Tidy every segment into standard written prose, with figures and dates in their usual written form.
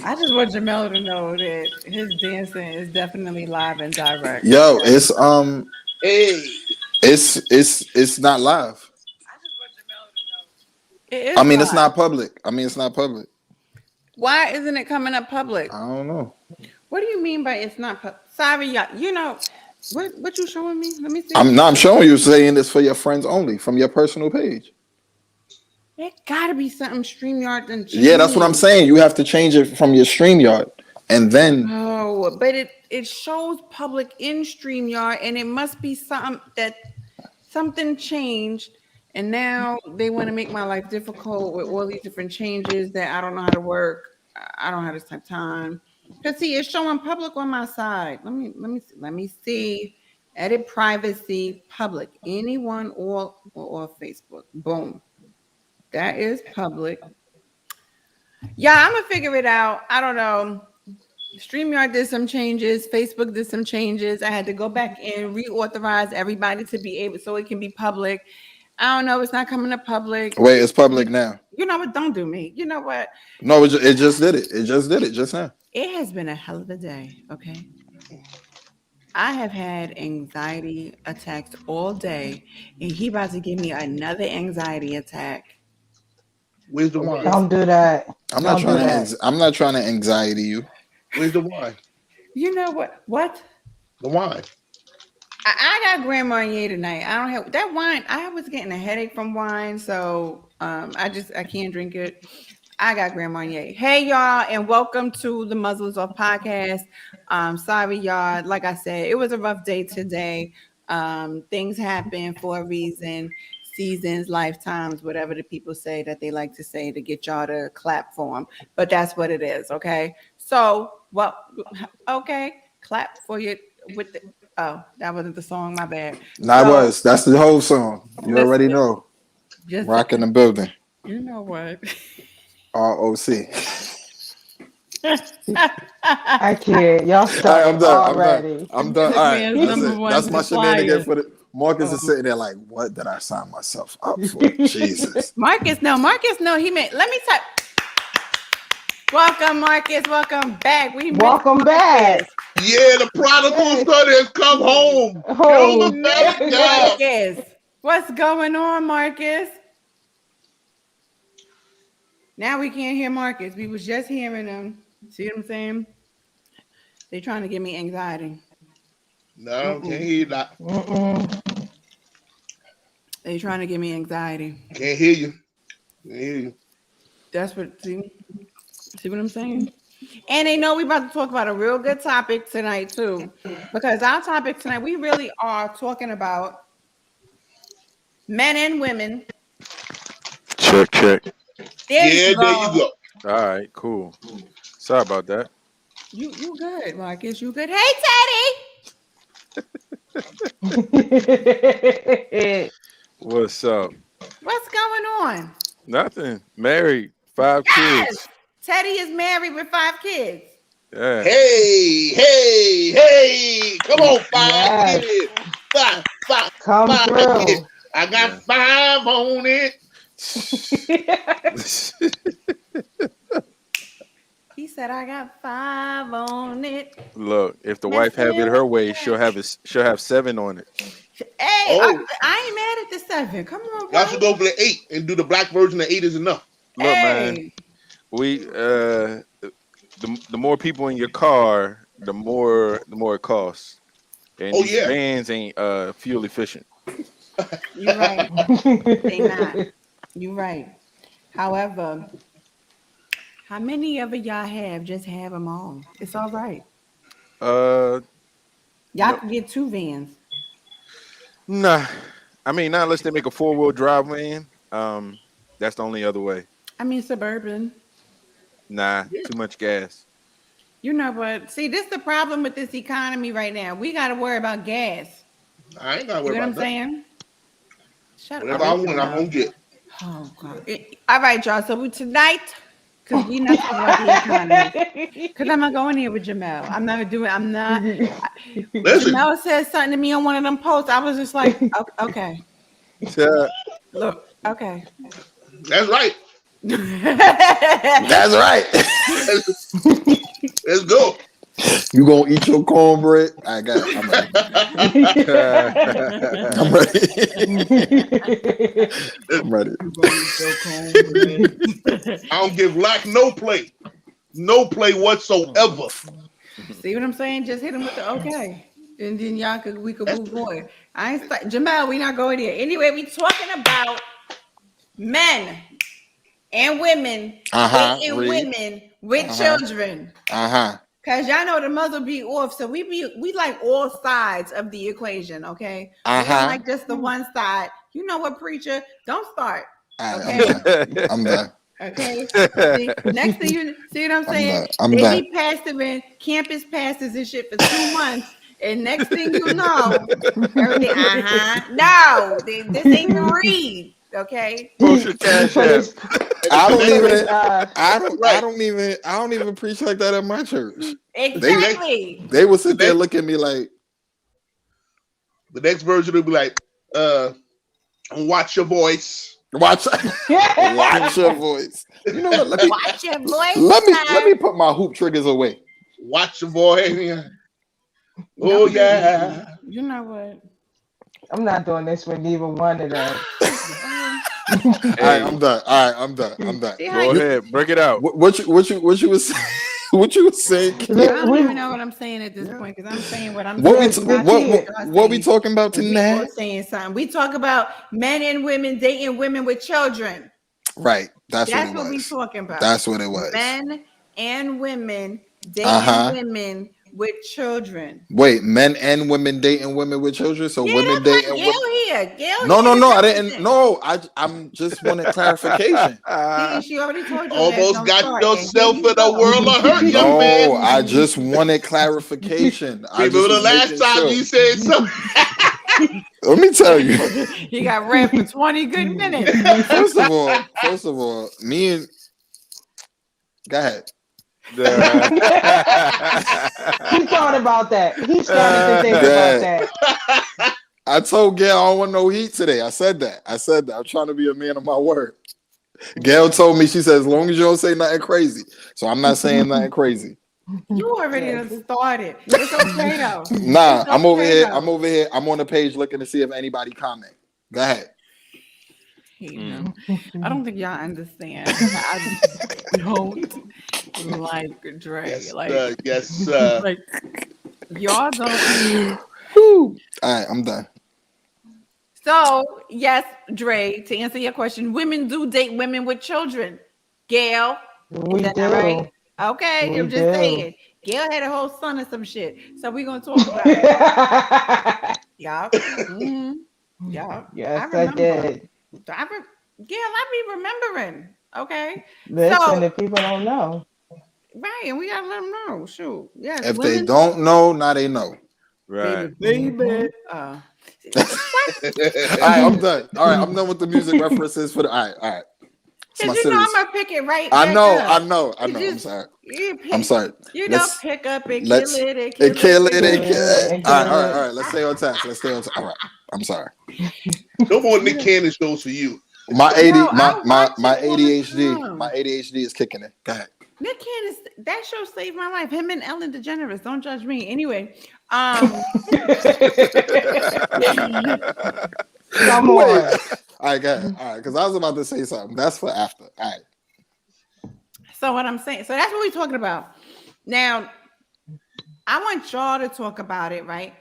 I just want Jamel to know that his dancing is definitely live and direct. Yo, Okay. Hey, it's not live. It I is mean, it's live. not public. I mean, it's not public. Why isn't it coming up public? I don't know. What do you mean by it's not public? Sorry, y'all. You know what you showing me? Let me see. I'm showing you saying this for your friends only from your personal page. It gotta be something StreamYard done Yeah, that's what I'm changed. saying. You have to change it from your StreamYard, and then Oh, but it shows public in StreamYard, and it must be something that something changed, and now they want to make my life difficult with all these different changes that I don't know how to work. I don't have this type of time. Cause see, it's showing public on my side. Let me see. Edit privacy public. Anyone or Facebook. Boom. That is public. Yeah, I'm gonna figure it out. I don't know. StreamYard did some changes. Facebook did some changes. I had to go back and reauthorize everybody to be able so it can be public. I don't know. It's not coming to public. wait, it's public now. You know what? Don't do me. You know what? No, it just did it. It just did it just now. It has been a hell of a day. Okay. I have had anxiety attacks all day, and he about to give me another anxiety attack. where's the wine? Don't do that. I'm not Don't do trying to. that. I'm not trying to anxiety you. Where's the wine? You know what? What? The wine. I got Grand Marnier tonight. I don't have that wine. I was getting a headache from wine, so I can't drink it. I got Grand Marnier. Hey y'all, and welcome to the Muzzles Off podcast. Sorry y'all. Like I said, it was a rough day today. Things happen for a reason. Seasons, lifetimes, whatever the people say that they like to say to get y'all to clap for them. But that's what it is. Okay. So okay, clap for you with the. Oh, that wasn't the song. My bad. Nah, So, it was. That's the whole song. You listen, already know. just Rock in the building. you know what. ROC. I can't. Y'all All right, started I'm done. already. I'm done. This All right, man's that's number it. one That's my supplier. shenanigan for the. Marcus is Oh. sitting there like, what did I sign myself up for? Jesus. Marcus, no, he meant. Let me type. Welcome, Marcus. Welcome back. We missed Welcome back. Yeah, the prodigal son has come home. Oh, Kill the belly down. Marcus. What's going on, Marcus? Now we can't hear Marcus. We was just hearing him. See what I'm saying? They trying to give me anxiety. No, can't hear you. Not. They trying to give me anxiety. Can't hear you. Can't hear you. That's what. See what I'm saying? And they know we about to talk about a real good topic tonight too, because our topic tonight we really are talking about men and women. Check, check. There Yeah, you there go. you go. All right, cool. Sorry about that. You good, Marcus? You good? Hey, Teddy. What's up? What's going on? Nothing. Married, 5 Yes, kids. Teddy is married with 5 kids. Yeah. Hey. Come on, 5 Yes. kids. Five Come kids. through. I got 5 on it. He said, "I got 5 on it." Look, if the wife have it her way, she'll have 7 on it. Hey, Oh. I ain't mad at the 7. Come on, Y'all bro. should go for the 8 and do the black version of 8 is enough. Look, man, Hey, we the more people in your car, the more it costs. And Oh, these yeah. vans ain't fuel efficient. you're right. They not. You're right. However, how many of y'all have just have them all? It's all right. Uh, Y'all no, can get 2 vans. nah. I mean, not unless they make a 4-wheel drive van. That's the only other way. I mean, suburban. Nah, too much gas. You know what? See, this is the problem with this economy right now. We got to worry about gas. I ain't got to You worry know what I'm about that. saying? Shut Whatever up. I want, I'm going to get. Oh, God. All right, y'all. So tonight, because we not talking about the economy. Because I'm not going here with Jamel. I'm not. Listen, Jamel said something to me on one of them posts. I was just like, okay. Yeah. Look, okay. that's right. That's right. Let's go. You gonna eat your cornbread? I got it. I'm ready. I'm ready. I don't give Lack no play whatsoever. See what I'm saying? Just hit him with the okay, and then we could move forward. I ain't Jamal. We not going there anyway. We talking about men and women dating women with children. Cause y'all know the muzzle be off, so we like all sides of the equation, okay? We don't like just the one side. You know what, preacher? Don't start. Okay. I'm done. Okay. See, next thing you see what I'm saying? They done. be pastoring campus pastors and shit for 2 months, and next thing you know, everything. No, this ain't the read. Okay. Post your cash app. I don't even preach like that at my church. Exactly. They will sit there look at me like the next version will be like, watch your voice. Watch your voice. You know what? Watch your voice. Let me put my hoop triggers away. Watch your voice. Oh yeah. You know what? I'm not doing this with neither one of them. All right, I'm done. I'm done. Go ahead, break it out. What you was saying? What you was saying? I don't even know what I'm saying at this point because I'm saying what I'm What saying. we talking about tonight? We're saying something. We talk about men and women dating women with children. Right. That's what we talking about. That's what it was. Men and women dating women with children. Wait, men and women dating women with children? So women dating women. No, I didn't. No, I'm just wanting clarification. She already told you. Almost got yourself in a world of hurt, young man. No, I just wanted clarification. Remember the last time you said something? Let me tell you. He got red for 20 good minutes. First of all, me and go ahead. He thought about that. He started to think about that. I told Gail I don't want no heat today. I said that. I'm trying to be a man of my word. Gail told me, she said, as long as you don't say nothing crazy. So I'm not saying nothing crazy. You already done started. It's okay though. Nah, I'm over here. I'm on the page looking to see if anybody comment. Go ahead. I don't think y'all understand. I don't like Dre. Yes, like y'all don't. All right, I'm done. So yes, Dre, to answer your question, women do date women with children. Gail, We is that do. right? Okay, We I'm just do. saying. Gail had a whole son or some shit. So we're gonna talk about it. Y'all. Mm-hmm. Y'all. Yes, I did. Gail, I be remembering. Okay. Listen, if people don't know. Right, and we gotta let them know. Shoot. Yes. If they don't know, now they know. Right. Baby. All right, I'm done. All right, I'm done with the music references for the. All right. Because I'm gonna pick it right. I know. I'm sorry. You pick up and kill it. All right. Let's stay on task. All right. I'm sorry. No more Nick Cannon shows for you. My ADHD. My ADHD is kicking it. Go ahead. Nick Cannon, that show saved my life. Him and Ellen DeGeneres. Don't judge me. Anyway. Come on. All right, go ahead. All right, because I was about to say something. That's for after. All right. So what I'm saying, so that's what we're talking about. Now, I want y'all to talk about it, right,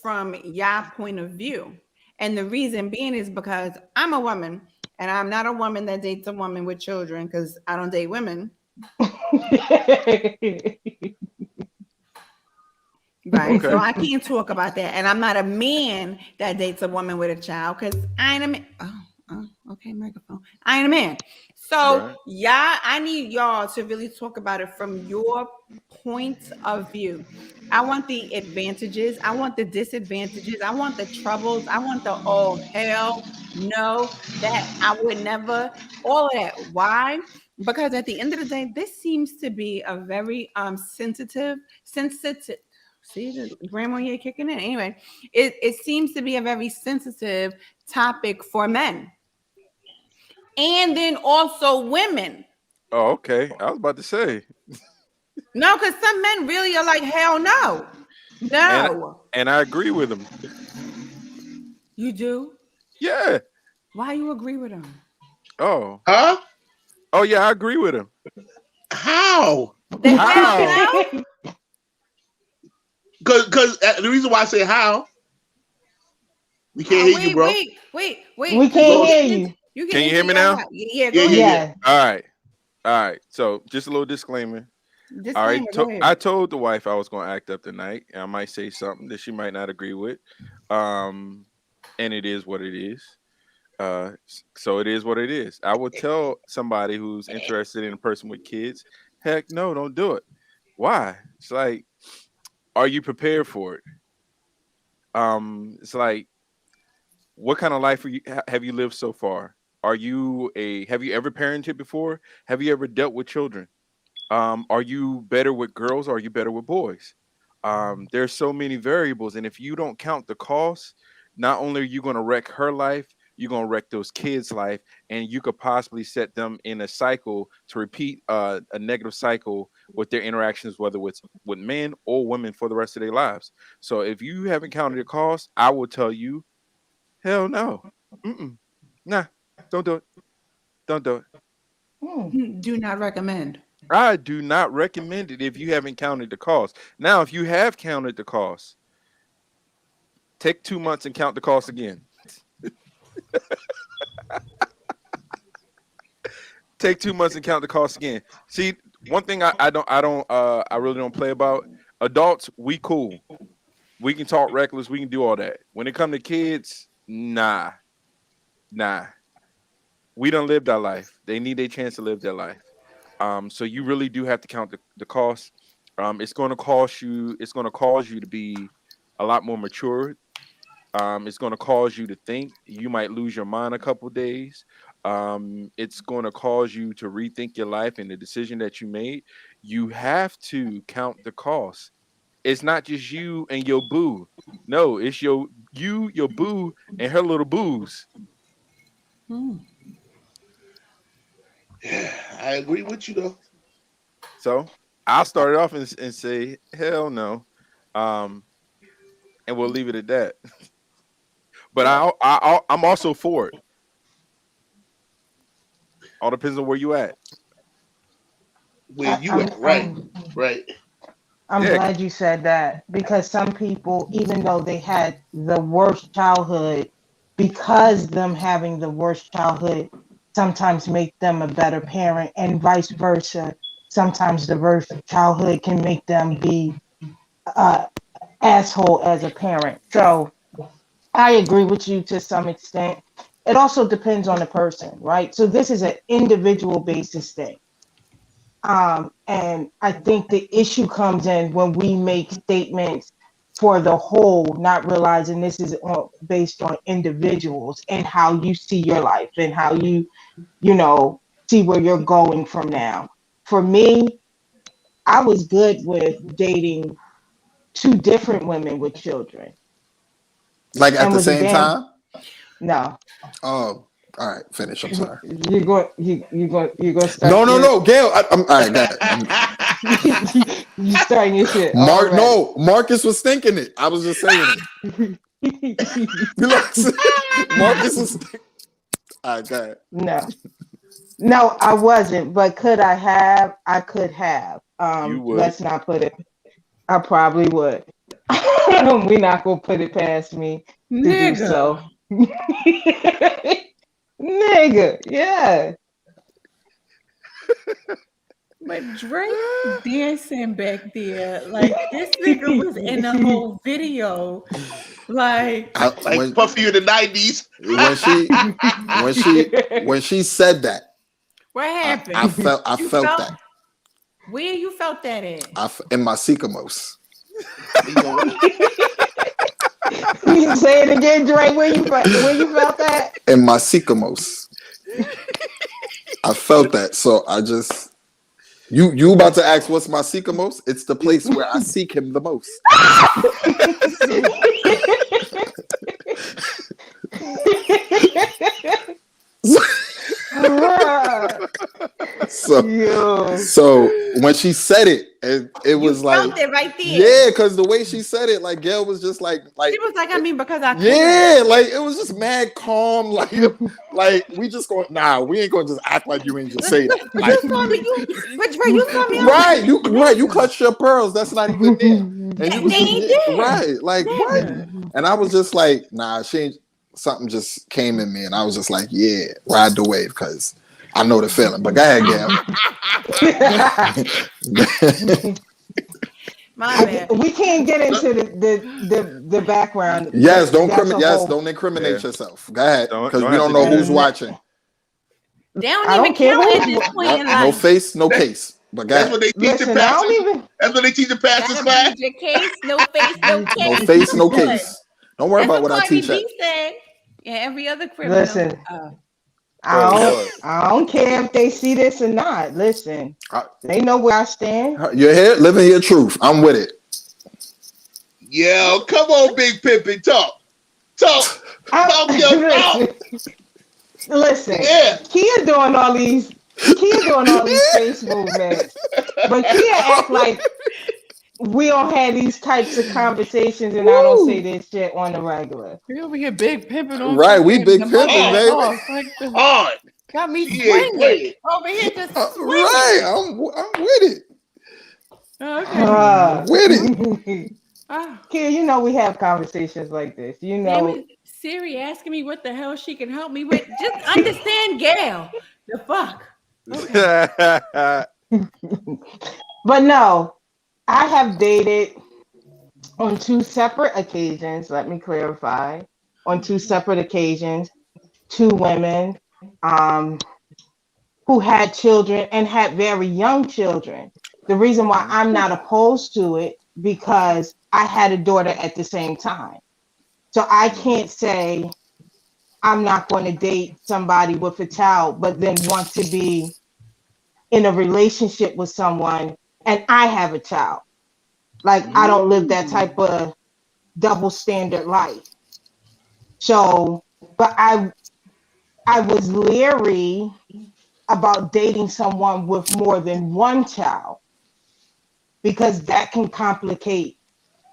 from y'all point of view. And the reason being is because I'm a woman, and I'm not a woman that dates a woman with children because I don't date women. Right. Okay. So I can't talk about that. And I'm not a man that dates a woman with a child because I ain't a man. Oh, okay, microphone. I ain't a man. So I need y'all to really talk about it from your point of view. I want the advantages. I want the disadvantages. I want the troubles. I want the hell no, that I would never, all of that. Why? Because at the end of the day, this seems to be a very sensitive. See the grandma here kicking in. Anyway, it seems to be a very sensitive topic for men. and then also women. Oh, okay. I was about to say. No, because some men really are like, hell no. No. And I agree with him. You do? Yeah. Why you agree with him? Oh. Huh? Oh yeah, I agree with him. How? The hell How? no? Because the reason why I say how, we can't hear you, bro. Wait. We can't hear you. You Can you hear me now? Yeah, Yeah, go yeah, ahead. Yeah. All right. So just a little disclaimer. Disclaimer, go ahead. I told the wife I was going to act up tonight, and I might say something that she might not agree with. And it is what it is. So it is what it is. I would tell somebody who's interested in a person with kids, heck no, don't do it. Why? It's like, are you prepared for it? It's like, what kind of life have you lived so far? Have you ever parented before? Have you ever dealt with children? Are you better with girls or are you better with boys? There's so many variables, and if you don't count the cost, not only are you going to wreck her life, you're going to wreck those kids' life, and you could possibly set them in a cycle to repeat a negative cycle with their interactions, whether it's with men or women, for the rest of their lives. So if you haven't counted the cost, I will tell you, hell no. Nah, don't do it. Don't do it. Do not recommend. I do not recommend it if you haven't counted the cost. Now, if you have counted the cost, take 2 months and count the cost again. Take 2 months and count the cost again. See, one thing I really don't play about. Adults, we cool. We can talk reckless. We can do all that. When it comes to kids, nah. We don't live that life. They need a chance to live their life. So you really do have to count the cost. It's going to cost you. It's going to cause you to be a lot more mature. It's going to cause you to think. You might lose your mind a couple days. It's going to cause you to rethink your life and the decision that you made. You have to count the cost. It's not just you and your boo. No, it's your boo, and her little boos. Yeah, I agree with you though. So I'll start it off and say, hell no. And we'll leave it at that. But I'm also for it. All depends on where you at. Where you I'm- at? Right, I'm- right. I'm Yeah. glad you said that, because some people, even though they had the worst childhood, because them having the worst childhood sometimes make them a better parent, and vice versa. Sometimes the worst childhood can make them be asshole as a parent. So I agree with you to some extent. It also depends on the person, right? So this is an individual basis thing. And I think the issue comes in when we make statements for the whole, not realizing this is based on individuals and how you see your life and how see where you're going from now. For me, I was good with dating two different women with children. Like at And the was a same damn time? no. Oh, all right. Finish. I'm sorry. You're going to start. No, Gail. I'm all right. Go ahead. You starting your shit. Marcus was thinking it. I was just saying it. Marcus was. All right, go ahead. No, I wasn't. But could I have? I could have. You would. Let's not put it. I probably would. We're not gonna put it past me to do so. Nigga, yeah. But Drake dancing back there, like this nigga was in the whole video, like Like Puffy in the 90s. when she said that, what happened? I felt that. Where you felt that at? In my sycamores. You say it again, Drake. Where you felt that? In my sycamores. I felt that. So I just you about to ask what's my sycamores? It's the place where I seek him the most. Yo. So when she said it, it was You like, felt it right there. yeah, because the way she said it, like Gail was just like She was like, I mean, because I yeah, like it was just mad calm, like we just going, nah, we ain't gonna just act like you ain't just say that. You Like, saw me, Rich Ray, you saw me. right, you clutched your pearls. That's not even there, and you was They just ain't there. right, like what? Yeah. And I was just like, nah, she ain't. Something just came in me, and I was just like, yeah, ride the wave, because I know the feeling. But go ahead, Gail. My bad. We can't get into the background. Yes, don't whole, incriminate Yeah. yourself. Go ahead, Don't because we have don't to know do who's that. watching. They don't I even don't care count who- at this point in No life. face, no case. But go That's ahead. what they teach in Listen, I don't pastors. even. That's what they teach in pastors Gotta class. plead your case, no face, no case. No face, no Good. case. Don't worry That's about what what I Cardi teach at. B said. Yeah, every other criminal. Listen, Bro, I don't care if they see this or not. Listen, they know where I stand. You're here, living your truth. I'm with it. Yeah, come on, Big Pimpin', talk your talk. Listen, Yeah. Kia doing all these face movements, but Kia act like we don't have these types of conversations, and I don't say this shit on the regular. We over here big pimping on Right, we fucking big the mother pimping, of baby. sauce. Like Hard. got me She ain't swinging playing. over here, just swinging. Right, I'm with it. Okay. I'm with it. Oh, Kia, you know we have conversations like this. You damn know, it. Siri asking me what the hell she can help me with. Just understand Gail. The fuck. Okay. but no, I have dated on two separate occasions. Let me clarify. On two separate occasions, two women who had children and had very young children. The reason why I'm not opposed to it because I had a daughter at the same time. So I can't say I'm not going to date somebody with a child, but then want to be in a relationship with someone and I have a child. Like I don't live that type of double standard life. So, but I was leery about dating someone with more than one child because that can complicate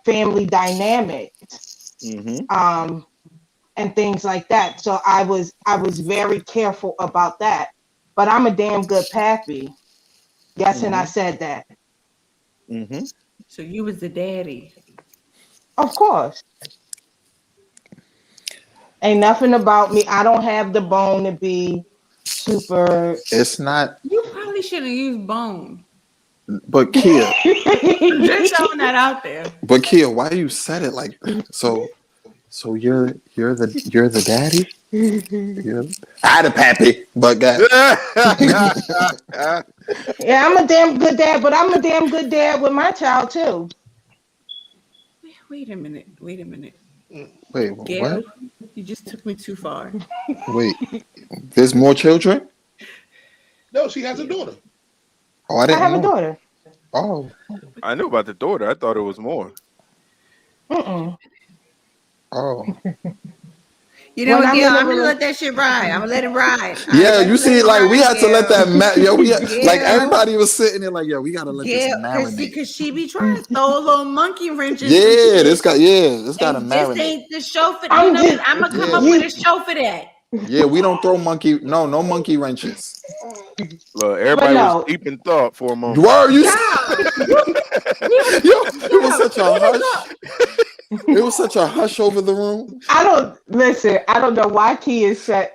family dynamics and things like that. So I was very careful about that. But I'm a damn good pappy. Yes, and I said that. So you was the daddy. Of course. Ain't nothing about me. I don't have the bone to be super. It's not, You probably should have used bone. but Kia, Just throwing that out there. why you said it like so? So you're the daddy? I the pappy, but God. Yeah, I'm a damn good dad, but I'm a damn good dad with my child too. Wait a minute. Wait a minute. Wait, Gail, what? you just took me too far. Wait, there's more children? No, she has a daughter. Oh, I I didn't have know. a daughter. Oh, I knew about the daughter. I thought it was more. Mm-mm. oh. You know When what, I'm Gail? in a I'm gonna rela- let that shit ride. I'm gonna let it ride. Yeah, you see, like we had to let that yo, like Gail. everybody was sitting there like, yeah, we gotta let this Gail, marinate. cause she be trying to throw a little monkey wrenches. Yeah, this gotta and this marinate. ain't the show for. I'm You know what? just I'm gonna come Yeah. up with a show for that. Yeah, we don't throw no monkey wrenches. Look, everybody was no. deep in thought for a moment. Were you? Child, It was such a hush. It was such a hush over the room. I don't know why Kia said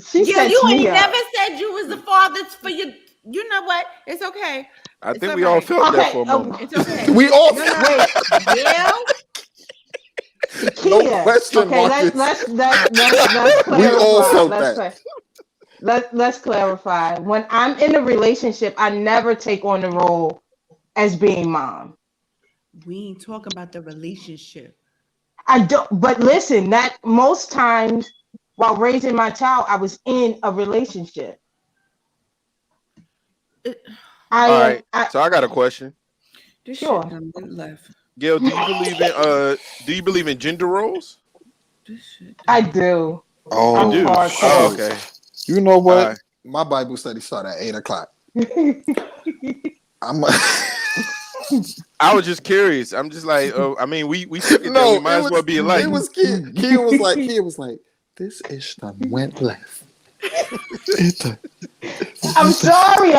she Gail, sets you me ain't up. never said you was the father for your. You know what? It's okay. I It's think all we all right. felt that Okay, for a moment. It's okay. We all No, no. wait, Gail, no Kia. question, Okay, Marcus. let's We all clarify. felt that. Let's clarify. When I'm in a relationship, I never take on the role as being mom. we ain't talking about the relationship. I don't. But listen, that most times while raising my child, I was in a relationship. All right. So I got a question. This Sure. shit done went left. Gail, do you believe in gender roles? This shit. I do. Oh, You do? hardcore. Oh, okay. You know All what? right. My Bible study started at 8:00. I'm I was just curious. I'm just like, I mean, we took it there. no, We might as well be alike. It was Kia. Kia was like, this ish done went left. I'm sorry.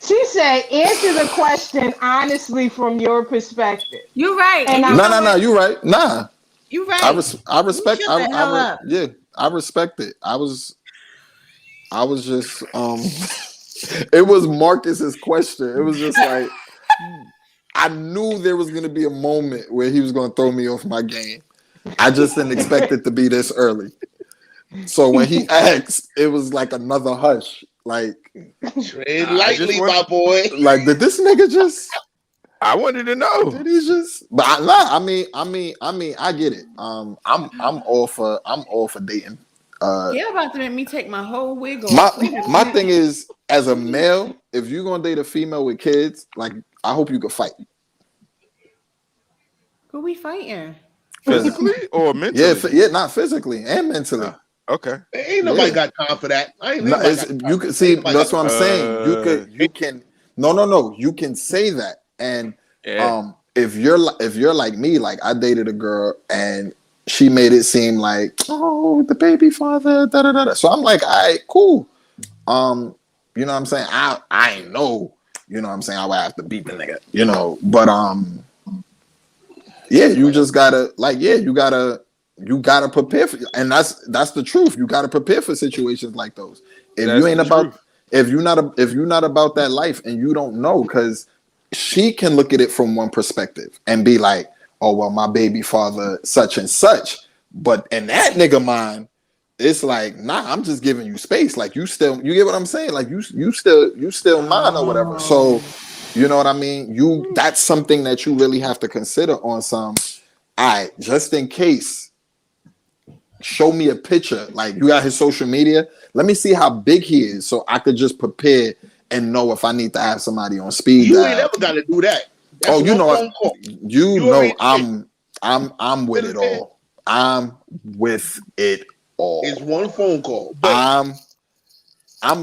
She said, answer the question honestly from your perspective. You're right. And No, you're right. Nah, You're right. I respect. You shut the hell up. Yeah, I respect it. I was just it was Marcus's question. It was just like I knew there was gonna be a moment where he was gonna throw me off my game. I just didn't expect it to be this early. So when he asked, it was like another hush. Like Tread lightly, my boy. Like did this nigga just? I wanted to know. Did he just? But I mean, I get it. I'm all for dating. You're about to make me take my whole wig off. My thing is, as a male, if you're gonna date a female with kids, like I hope you can fight. Who we fighting? Physically or mentally? Yeah, not physically and mentally. Okay. Ain't nobody got time for that. You can see. That's what I'm saying. You can. No. You can say that, and if you're like me, like I dated a girl and she made it seem like, oh, the baby father, da da da. So I'm like, all right, cool. You know what I'm saying? I ain't know. You know what I'm saying? I would have to beat the nigga. You know, but yeah, you just gotta you gotta prepare for, and that's the truth. You gotta prepare for situations like those. If That's you ain't about, truth. if you're not about that life and you don't know, because she can look at it from one perspective and be like, oh well, my baby father such and such, but in that nigga mind, it's like, nah, I'm just giving you space. Like you get what I'm saying? Like you still mine or whatever. So you know what I mean? That's something that you really have to consider on some. All right, just in case, show me a picture. Like you got his social media. Let me see how big he is, so I could just prepare and know if I need to have somebody on speed You dial. ain't ever got to do that. That's You know, I'm with it all. I'm with it all. It's one phone call. But I'm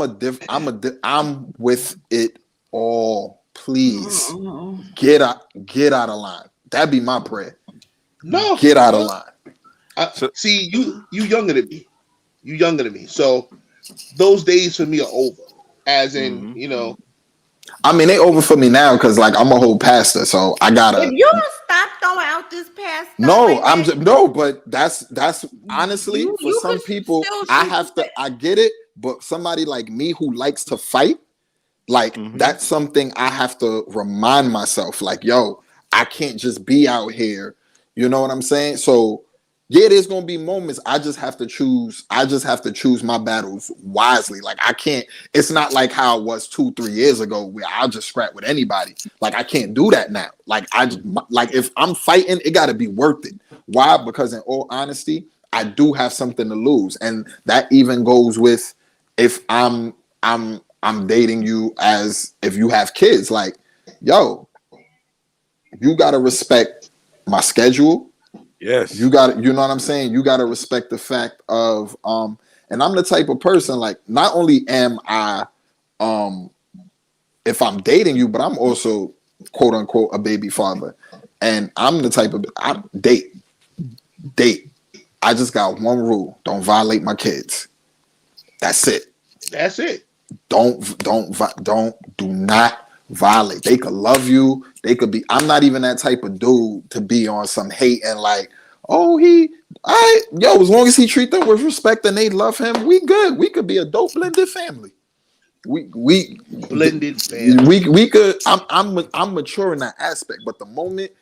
with it all. Please get out of line. That'd be my prayer. No, get out of line. See, you younger than me. You younger than me. So those days for me are over. As in, you know. I mean, they over for me now because like I'm a whole pastor, so I gotta. If you don't stop throwing out this past stuff, No, like I'm that, just no, but that's honestly for you some could people still I shoot have the to. I get it, but somebody like me who likes to fight, like that's something I have to remind myself. Like, yo, I can't just be out here. You know what I'm saying? So yeah, there's gonna be moments I just have to choose. I just have to choose my battles wisely. Like I can't. It's not like how it was 2-3 years ago where I'll just scrap with anybody. Like I can't do that now. Like like if I'm fighting, it got to be worth it. Why? Because in all honesty, I do have something to lose, and that even goes with if I'm dating you as if you have kids. Like, yo, you got to respect my schedule. Yes. You got, you know what I'm saying? You got to respect the fact of, and I'm the type of person, like, not only am I, if I'm dating you, but I'm also, quote unquote, a baby father. And I'm the type of, date. I just got one rule. Don't violate my kids. That's it. That's it. Do not violate. They could love you. They could be. I'm not even that type of dude to be on some hate and like, oh, as long as he treat them with respect and they love him, we good. We could be a dope blended family. We Blended family. We could. I'm mature in that aspect. But the moment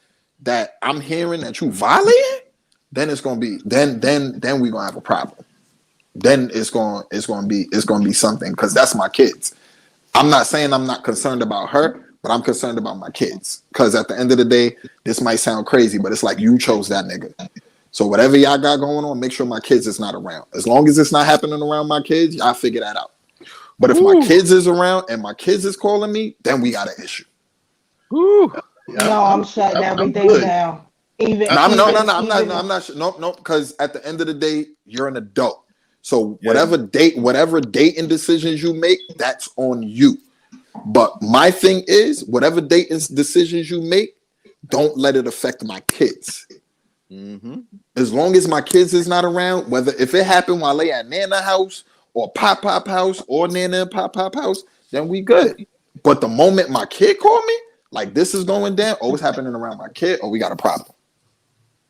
that I'm hearing that you violating, then it's gonna be then we gonna have a problem. Then it's gonna be something because that's my kids. I'm not saying I'm not concerned about her, but I'm concerned about my kids. Because at the end of the day, this might sound crazy, but it's like you chose that nigga. So whatever y'all got going on, make sure my kids is not around. As long as it's not happening around my kids, y'all figure that out. But if my kids is around and my kids is calling me, then we got an issue. No, I'm shutting everything down. I'm not. No. Because at the end of the day, you're an adult. So whatever dating decisions you make, that's on you. But my thing is, whatever dating decisions you make, don't let it affect my kids. Mm-hmm. As long as my kids is not around, whether if it happened while they at Nana house or Pop house or Nana and Pop house, then we good. But the moment my kid called me, like this is going down, oh, it's happening around my kid, oh, we got a problem.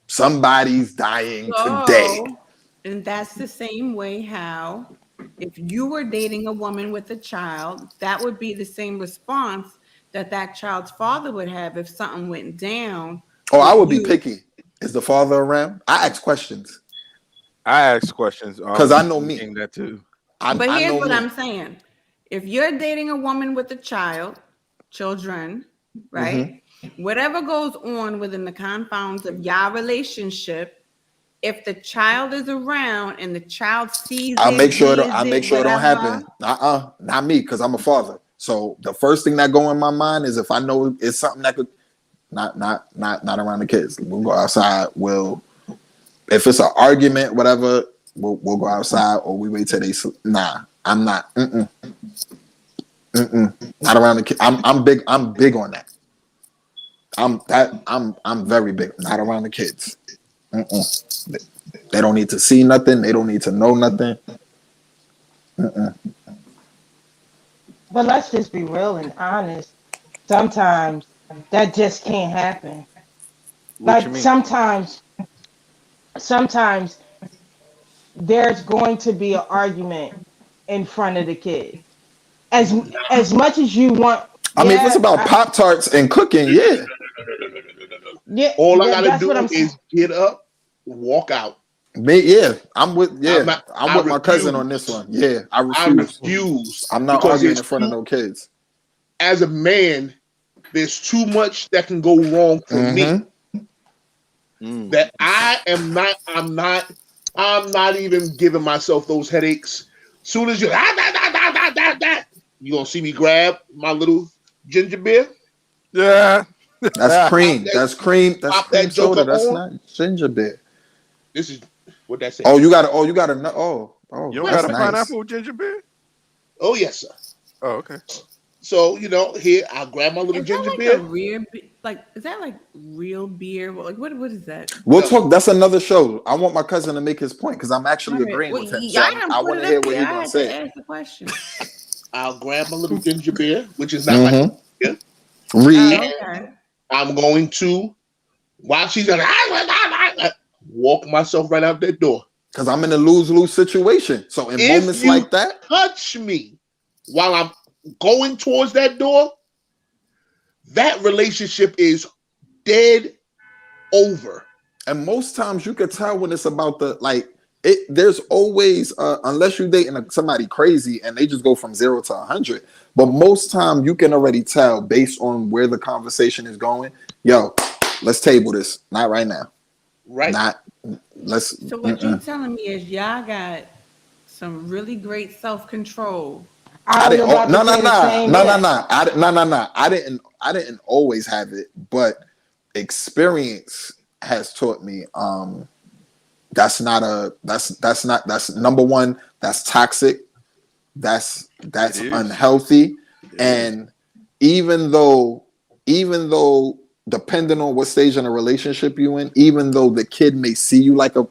Somebody's dying today. So, and that's the same way how if you were dating a woman with a child, that would be the same response that that child's father would have if something went down. Oh, I with would be you. picky. Is the father around? I ask questions I ask questions because I know me. saying that too. But I here's know what me. I'm saying. If you're dating a woman with a children, right? Whatever goes on within the confines of your relationship, if the child is around and the child sees I'll it, make sure hears it don't happen. Not me, because I'm a father. So the first thing that go in my mind is if I know it's something that could not around the kids. We'll go outside. If it's an argument, whatever, we'll go outside or we wait till they sleep. Nah, I'm not. Not around the kids. I'm big on that. I'm very big. Not around the kids. They don't need to see nothing. They don't need to know nothing. But let's just be real and honest. Sometimes that just can't happen. What you Like mean? sometimes there's going to be an argument in front of the kids. As much as you want. I mean, if it's about Pop Tarts and cooking, yeah. Yeah, All I gotta that's do what I'm is get up, walk out. Me, yeah. I'm with I with my cousin on this one. Yeah, I I refuse. refuse. I'm not because arguing in there's front of too- no kids. As a man, there's too much that can go wrong for me that I'm not even giving myself those headaches. Soon as you you gonna see me grab my little ginger beer. Yeah. That's cream. That's cream. That's pop cream that joker soda. That's on. not ginger beer. This is what that says. Oh, you got to You don't that's got a nice. pineapple with ginger beer? Oh yes, sir. Oh, okay. So here I'll grab my little Is that ginger like beer. a real, is that like real beer? Like what is that? We'll talk. That's another show. I want my cousin to make his point because I'm actually All right. agreeing Well, with him. y'all So done I put want it to hear up what there. he's I gonna had say. to ask the question. I'll grab my little ginger beer, which is not like beer. Read. Okay. I'm going to, while she's gonna walk myself right out that door. Because I'm in a lose-lose situation. So in If moments you like that, touch me while I'm going towards that door, that relationship is dead over. and most times you could tell when it's about the there's always unless you're dating somebody crazy and they just go from 0 to 100, but most time you can already tell based on where the conversation is going. Yo, let's table this. Not right now. Right. So what you're telling me is y'all got some really great self-control. I didn't. No. I didn't always have it, but experience has taught me. That's number one. That's toxic. That's unhealthy. And even though depending on what stage in a relationship you in, even though the kid may see you like a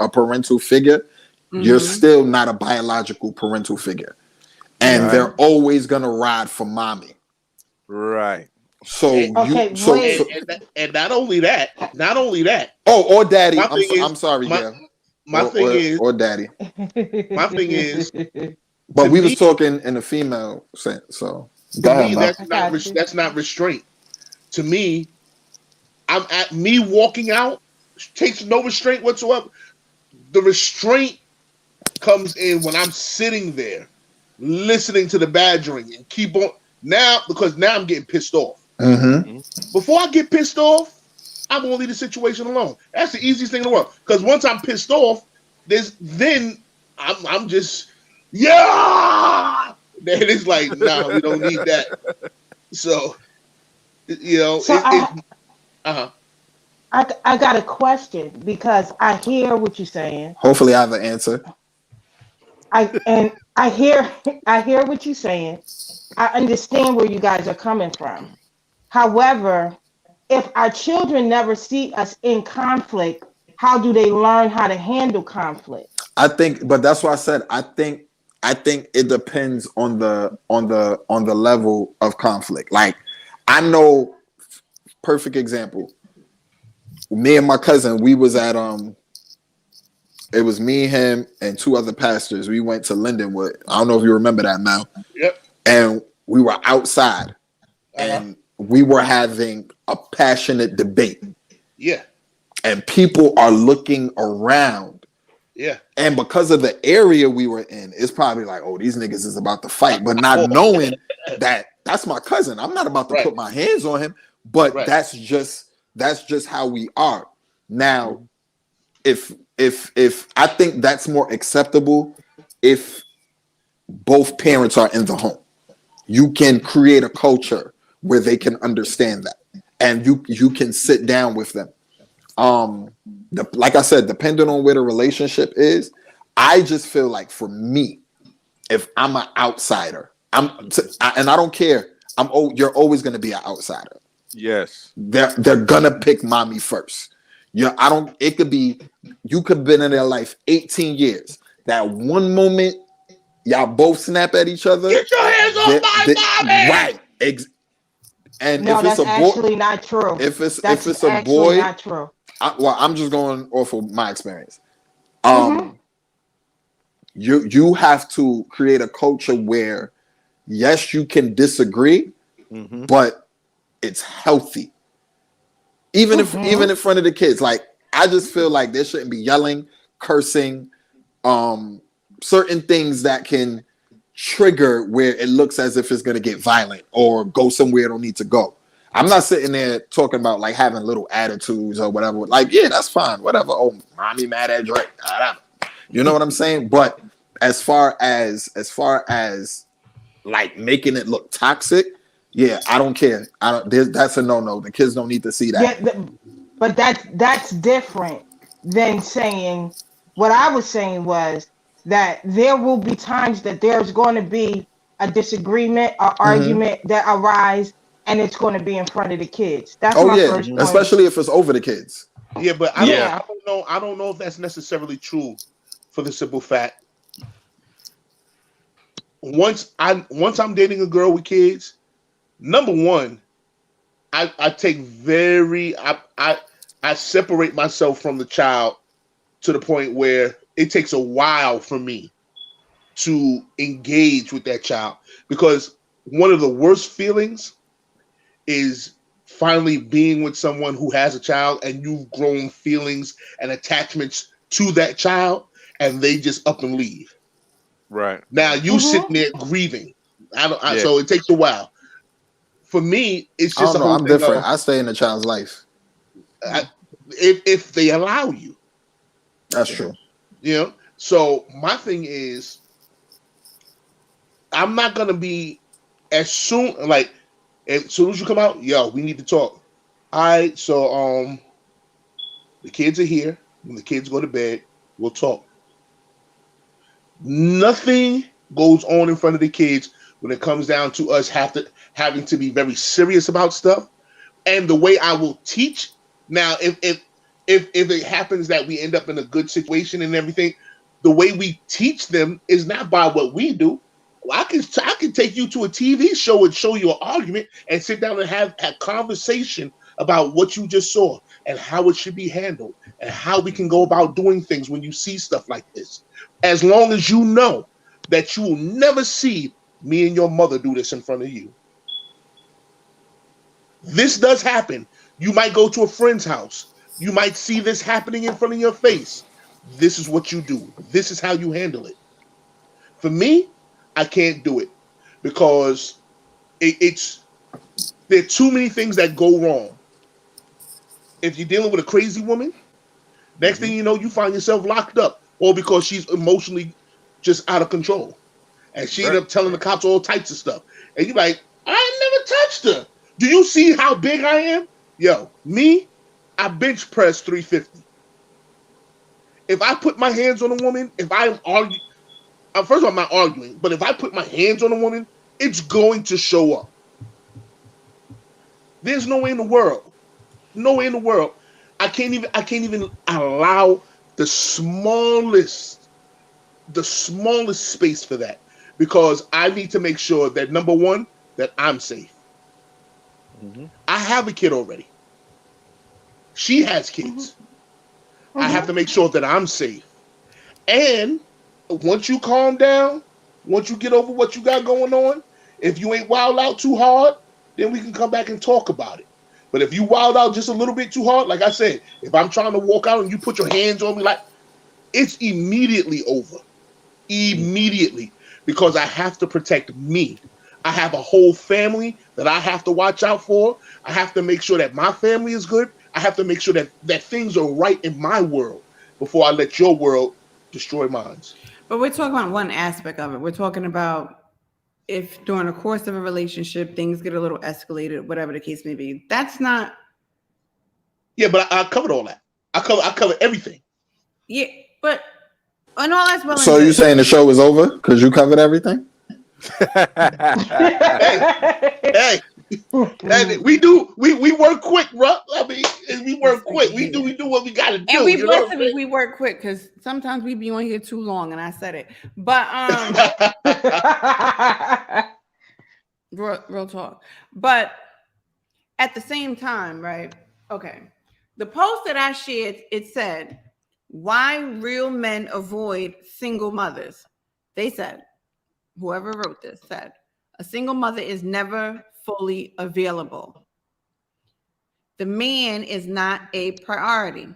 parental figure, you're still not a biological parental figure. And they're always gonna ride for mommy. Right. So and not only that. Oh, or daddy. I'm sorry, Gail. My thing is, or daddy. My thing is, but we was talking in the female sense. So to me, that's not restraint. To me, I'm at me walking out takes no restraint whatsoever. The restraint comes in when I'm sitting there listening to the badgering and keep on because now I'm getting pissed off. Before I get pissed off, I'm gonna leave the situation alone. That's the easiest thing in the world. Because once I'm pissed off, then I'm just Then it's like, nah, we don't need that. So I got a question because I hear what you're saying. Hopefully I have an answer. And I hear I hear what you're saying. I understand where you guys are coming from. However, if our children never see us in conflict, how do they learn how to handle conflict? I think, but that's why I said I think it depends on the level of conflict. Like, I know, perfect example. Me and my cousin, we was at it was me, him, and two other pastors. We went to Lindenwood. I don't know if you remember that, Mal. Yep. And we were outside, and we were having a passionate debate. Yeah. And people are looking around. Yeah. And because of the area we were in, it's probably like, oh, these niggas is about to fight, but not knowing that that's my cousin. I'm not about to put my hands on him, but that's just how we are. Now, if I think that's more acceptable if both parents are in the home. You can create a culture where they can understand that, and you can sit down with them. Like I said, depending on where the relationship is, I just feel like, for me, if I'm an outsider, and I don't care. You're always going to be an outsider. Yes. They're gonna pick mommy first. I don't. It could be you could have been in their life 18 years. That one moment, y'all both snap at each other. Get your hands off my mommy! Right. And no, if it's that's a boy, actually not true. If it's That's a boy, not true. I'm just going off of my experience. You have to create a culture where, yes, you can disagree, but it's healthy. Even in front of the kids. Like, I just feel like there shouldn't be yelling, cursing, certain things that can trigger where it looks as if it's going to get violent or go somewhere it don't need to go. I'm not sitting there talking about like having little attitudes or whatever. Like, yeah, that's fine. Whatever. Oh, mommy mad at Drake. You know what I'm saying? But as far as like making it look toxic, yeah, I don't care. That's a no-no. The kids don't need to see that. Yeah, but that's different than saying, what I was saying was that there will be times that there's going to be a disagreement or argument that arise, and it's going to be in front of the kids. That's my first point. Especially if it's over the kids. Yeah, but I don't know if that's necessarily true, for the simple fact, once I'm dating a girl with kids, number one, I separate myself from the child to the point where it takes a while for me to engage with that child, because one of the worst feelings is finally being with someone who has a child and you've grown feelings and attachments to that child, and they just up and leave. Right. Now you sitting there grieving. So it takes a while. For me, it's just I'm different. I stay in the child's life. If they allow you. That's true. You know? So my thing is, I'm not gonna be as soon as you come out, yo, we need to talk. All right, so the kids are here. When the kids go to bed, we'll talk. Nothing goes on in front of the kids when it comes down to us having to be very serious about stuff. And the way I will teach now, if it happens that we end up in a good situation and everything, the way we teach them is not by what we do. I can take you to a TV show and show you an argument and sit down and have a conversation about what you just saw and how it should be handled and how we can go about doing things when you see stuff like this. As long as you know that you will never see me and your mother do this in front of you. This does happen. You might go to a friend's house. You might see this happening in front of your face. This is what you do. This is how you handle it. For me, I can't do it because there are too many things that go wrong. If you're dealing with a crazy woman, next thing you know, you find yourself locked up, or because she's emotionally just out of control. And she ended up telling the cops all types of stuff. And you're like, I never touched her. Do you see how big I am? Yo, me, I bench press 350. If I put my hands on a woman, if I argue, first of all, I'm not arguing, but if I put my hands on a woman, it's going to show up. There's no way in the world. No way in the world. I can't even allow the smallest space for that, because I need to make sure that, number one, that I'm safe. Mm-hmm. I have a kid already. She has kids. Mm-hmm. I have to make sure that I'm safe. And once you calm down, once you get over what you got going on, if you ain't wild out too hard, then we can come back and talk about it. But if you wild out just a little bit too hard, like I said, if I'm trying to walk out and you put your hands on me, like, it's immediately over. Immediately. Because I have to protect me. I have a whole family that I have to watch out for. I have to make sure that my family is good. I have to make sure that things are right in my world before I let your world destroy mine. But we're talking about one aspect of it. We're talking about if during the course of a relationship, things get a little escalated, whatever the case may be. That's not. Yeah, but I covered all that. I covered everything. Yeah, but and all that's well. So you saying the show is over because you covered everything? hey, we work quick, bro. I mean, we work quick. We do what we gotta do. And we work quick because sometimes we be on here too long, and I said it. But real talk. But at the same time, right? Okay. The post that I shared, it said, "Why real men avoid single mothers?" They said, whoever wrote this said, a single mother is never fully available. The man is not a priority.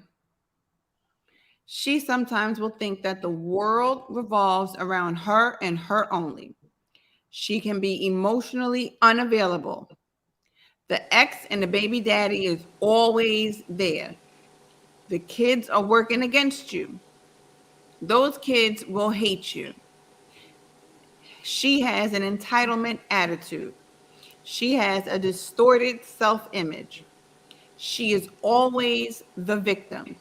She sometimes will think that the world revolves around her and her only. She can be emotionally unavailable. The ex and the baby daddy is always there. The kids are working against you. Those kids will hate you. She has an entitlement attitude. She has a distorted self-image. She is always the victim.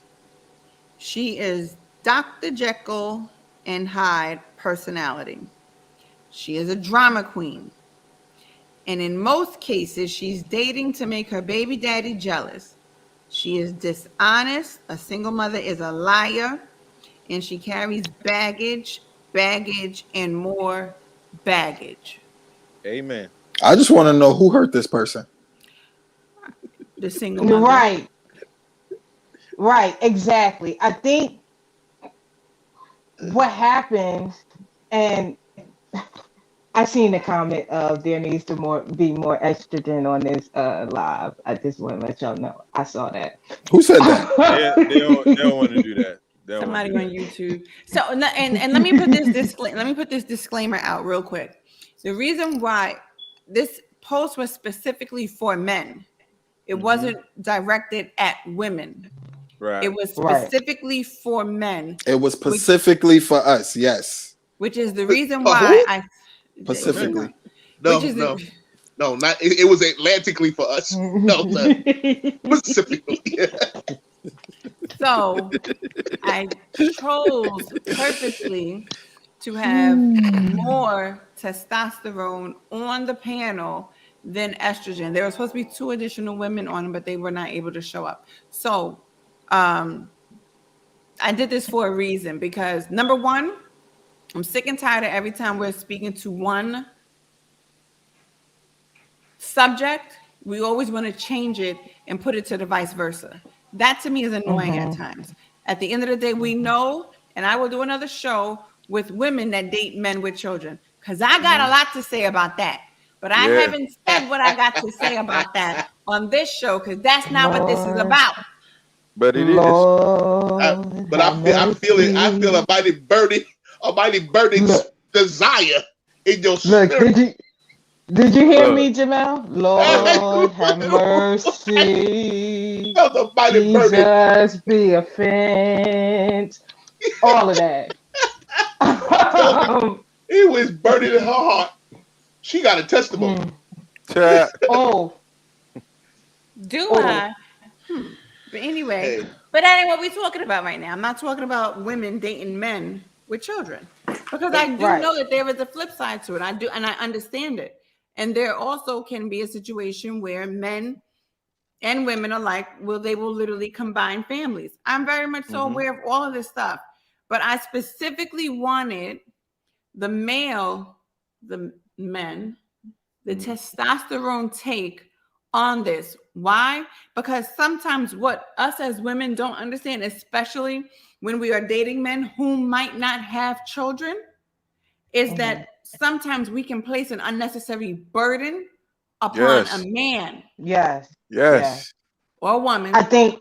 She is Dr. Jekyll and Hyde personality. She is a drama queen. And in most cases, she's dating to make her baby daddy jealous. She is dishonest. A single mother is a liar. And she carries baggage, and more baggage. Amen. I just want to know who hurt this person. The single mother. Right, exactly. I think what happens, and I seen the comment of there needs to be more estrogen on this live. I just want to let y'all know. I saw that. Who said that? they don't want to do that. Somebody on YouTube. So and let me put this disclaimer out real quick. The reason why this post was specifically for men, it wasn't directed at women. Right. It was specifically for men. It was specifically for us. Yes. Which is the reason why I specifically. No, not it was Atlantically for us. No, specifically. So I chose purposely to have more testosterone on the panel than estrogen. There were supposed to be 2 additional women on, but they were not able to show up. So I did this for a reason, because number one, I'm sick and tired of every time we're speaking to one subject, we always want to change it and put it to the vice versa. That to me is annoying at times. At the end of the day, we know, and I will do another show with women that date men with children, because I got a lot to say about that. But I haven't said what I got to say about that on this show, because that's not what this is about. But it is. But I feel a mighty burning desire in your spirit. Did you hear me, Jamel? Lord have mercy. Jesus be offense. All of that. It was burning in her heart. She got a testimony. Oh. Do I? But anyway, but that ain't what we're talking about right now. I'm not talking about women dating men with children. But because I do Right. know that there is a flip side to it. I do, and I understand it. And there also can be a situation where men and women alike they will literally combine families. I'm very much so aware of all of this stuff, but I specifically wanted the men, the testosterone take on this. Why? Because sometimes what us as women don't understand, especially when we are dating men who might not have children, is that sometimes we can place an unnecessary burden upon a man. Yes. Yes. Or a woman. I think.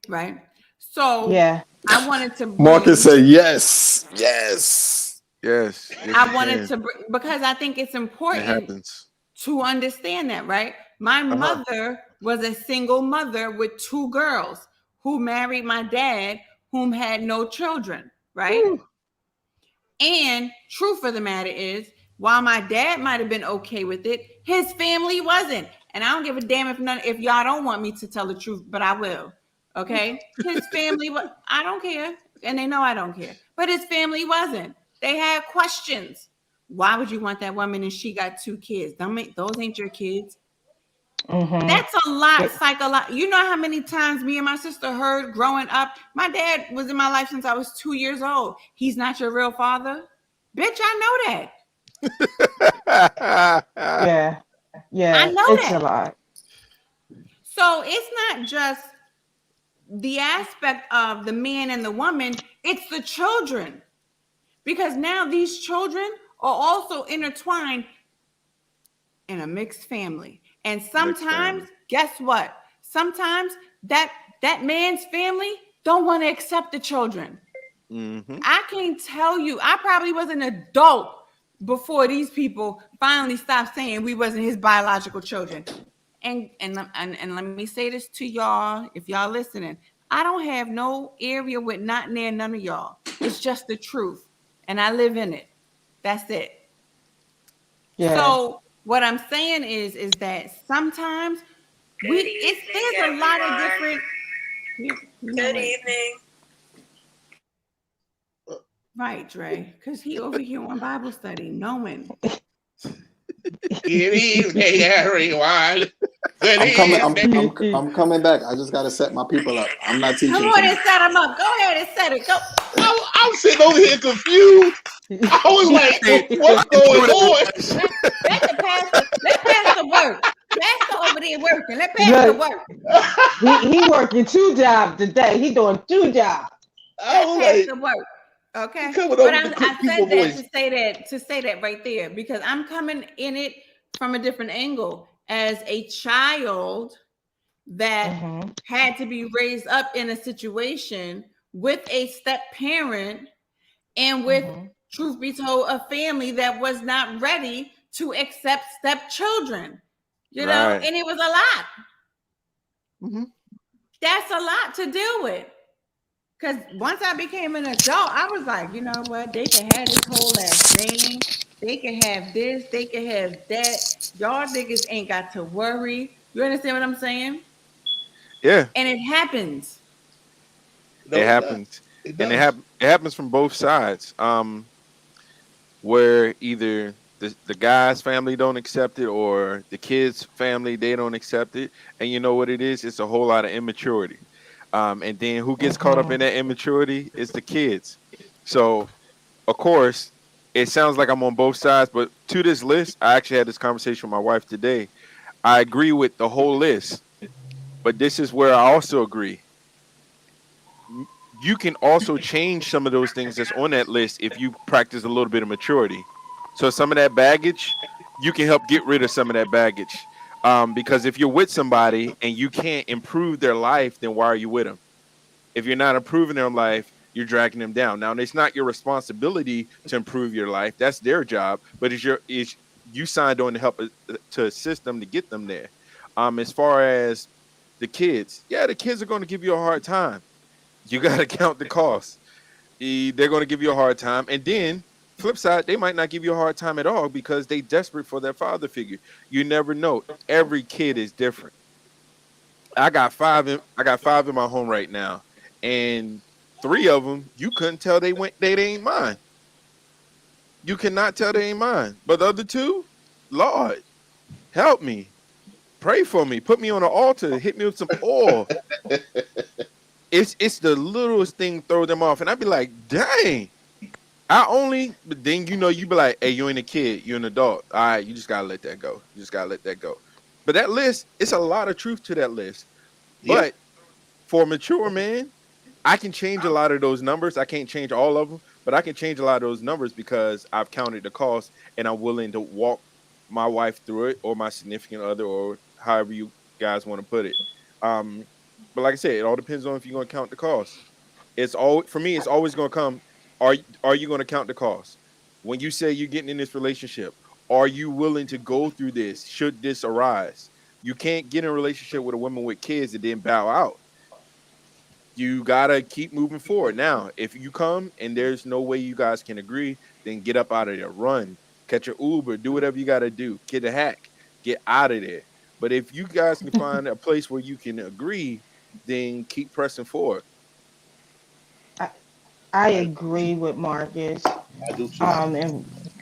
Right. So Yeah. I wanted to bring, Marcus said yes. Yes. Yes. I wanted to bring, because I think it's It important happens. to understand that, right? My mother was a single mother with 2 girls who married my dad, whom had no children, right? Woo. And truth of the matter is, while my dad might have been okay with it, his family wasn't. And I don't give a damn if y'all don't want me to tell the truth, but I will. Okay? His family was, I don't care. And they know I don't care. But his family wasn't. They had questions. Why would you want that woman and she got 2 kids? Those ain't your kids. That's a lot psychological. You know how many times me and my sister heard growing up, my dad was in my life since I was 2 years old. He's not your real father. Bitch, I know that. Yeah. Yeah. I know It's that. a lot. So it's not just the aspect of the man and the woman, it's the children. Because now these children are also intertwined in a mixed family. And sometimes, guess what? Sometimes that man's family don't want to accept the children. I can't tell you. I probably was an adult before these people finally stopped saying we wasn't his biological children. And let me say this to y'all, if y'all listening, I don't have no area with not near none of y'all. It's just the truth, and I live in it. That's it. Yeah. So what I'm saying is that sometimes there's a lot of different. Good evening. Right, Dre, because he over here on Bible study, knowing. Good evening, everyone. Good evening. I'm coming back. I just gotta set my people up. I'm not teaching. Come on and set them up. Go ahead and set it. Go. I'm sitting over here confused. I was like, what's going on? Let the pastor. Let pastor work. Pastor over there working. Let pastor work. He working 2 jobs today. He doing 2 jobs. Let pastor work. Okay. But I said that to say that right there, because I'm coming in it from a different angle as a child that had to be raised up in a situation with a step parent and with, truth be told, a family that was not ready to accept stepchildren, you know, and it was a lot. That's a lot to deal with. Because once I became an adult, I was like, you know what? They can have this whole ass thing. They can have this. They can have that. Y'all niggas ain't got to worry. You understand what I'm saying? Yeah. And it happens. It happens. And it happens from both sides. Where either the guy's family don't accept it or the kid's family, they don't accept it. And you know what it is? It's a whole lot of immaturity. And then who gets caught up in that immaturity is the kids. So, of course, it sounds like I'm on both sides, but to this list, I actually had this conversation with my wife today. I agree with the whole list, but this is where I also agree. You can also change some of those things that's on that list if you practice a little bit of maturity. So some of that baggage, you can help get rid of some of that baggage. Because if you're with somebody and you can't improve their life, then why are you with them? If you're not improving their life, you're dragging them down. Now, it's not your responsibility to improve your life. That's their job. But you signed on to help to assist them to get them there. As far as the kids, the kids are going to give you a hard time. You got to count the cost. They're going to give you a hard time. And then flip side, they might not give you a hard time at all because they desperate for their father figure. You never know. Every kid is different. I got five in my home right now, and 3 of them you couldn't tell they ain't mine. You cannot tell they ain't mine. But the other two, Lord, help me. Pray for me. Put me on an altar. Hit me with some oil. It's the littlest thing throw them off. And I'd be like, dang. But then you be like, hey, you ain't a kid, you're an adult. All right, you just gotta let that go. You just gotta let that go. But that list, it's a lot of truth to that list. Yeah. But for a mature man, I can change a lot of those numbers. I can't change all of them, but I can change a lot of those numbers because I've counted the cost and I'm willing to walk my wife through it or my significant other or however you guys want to put it. Um, but like I said, it all depends on if you're going to count the cost. It's all for me. It's always going to come. Are you going to count the cost when you say you're getting in this relationship? Are you willing to go through this? Should this arise? You can't get in a relationship with a woman with kids and then bow out. You gotta keep moving forward. Now, if you come and there's no way you guys can agree, then get up out of there, run, catch an Uber, do whatever you gotta do, get a hack, get out of there. But if you guys can find a place where you can agree, then keep pressing forward. I I, agree with Marcus, I do too.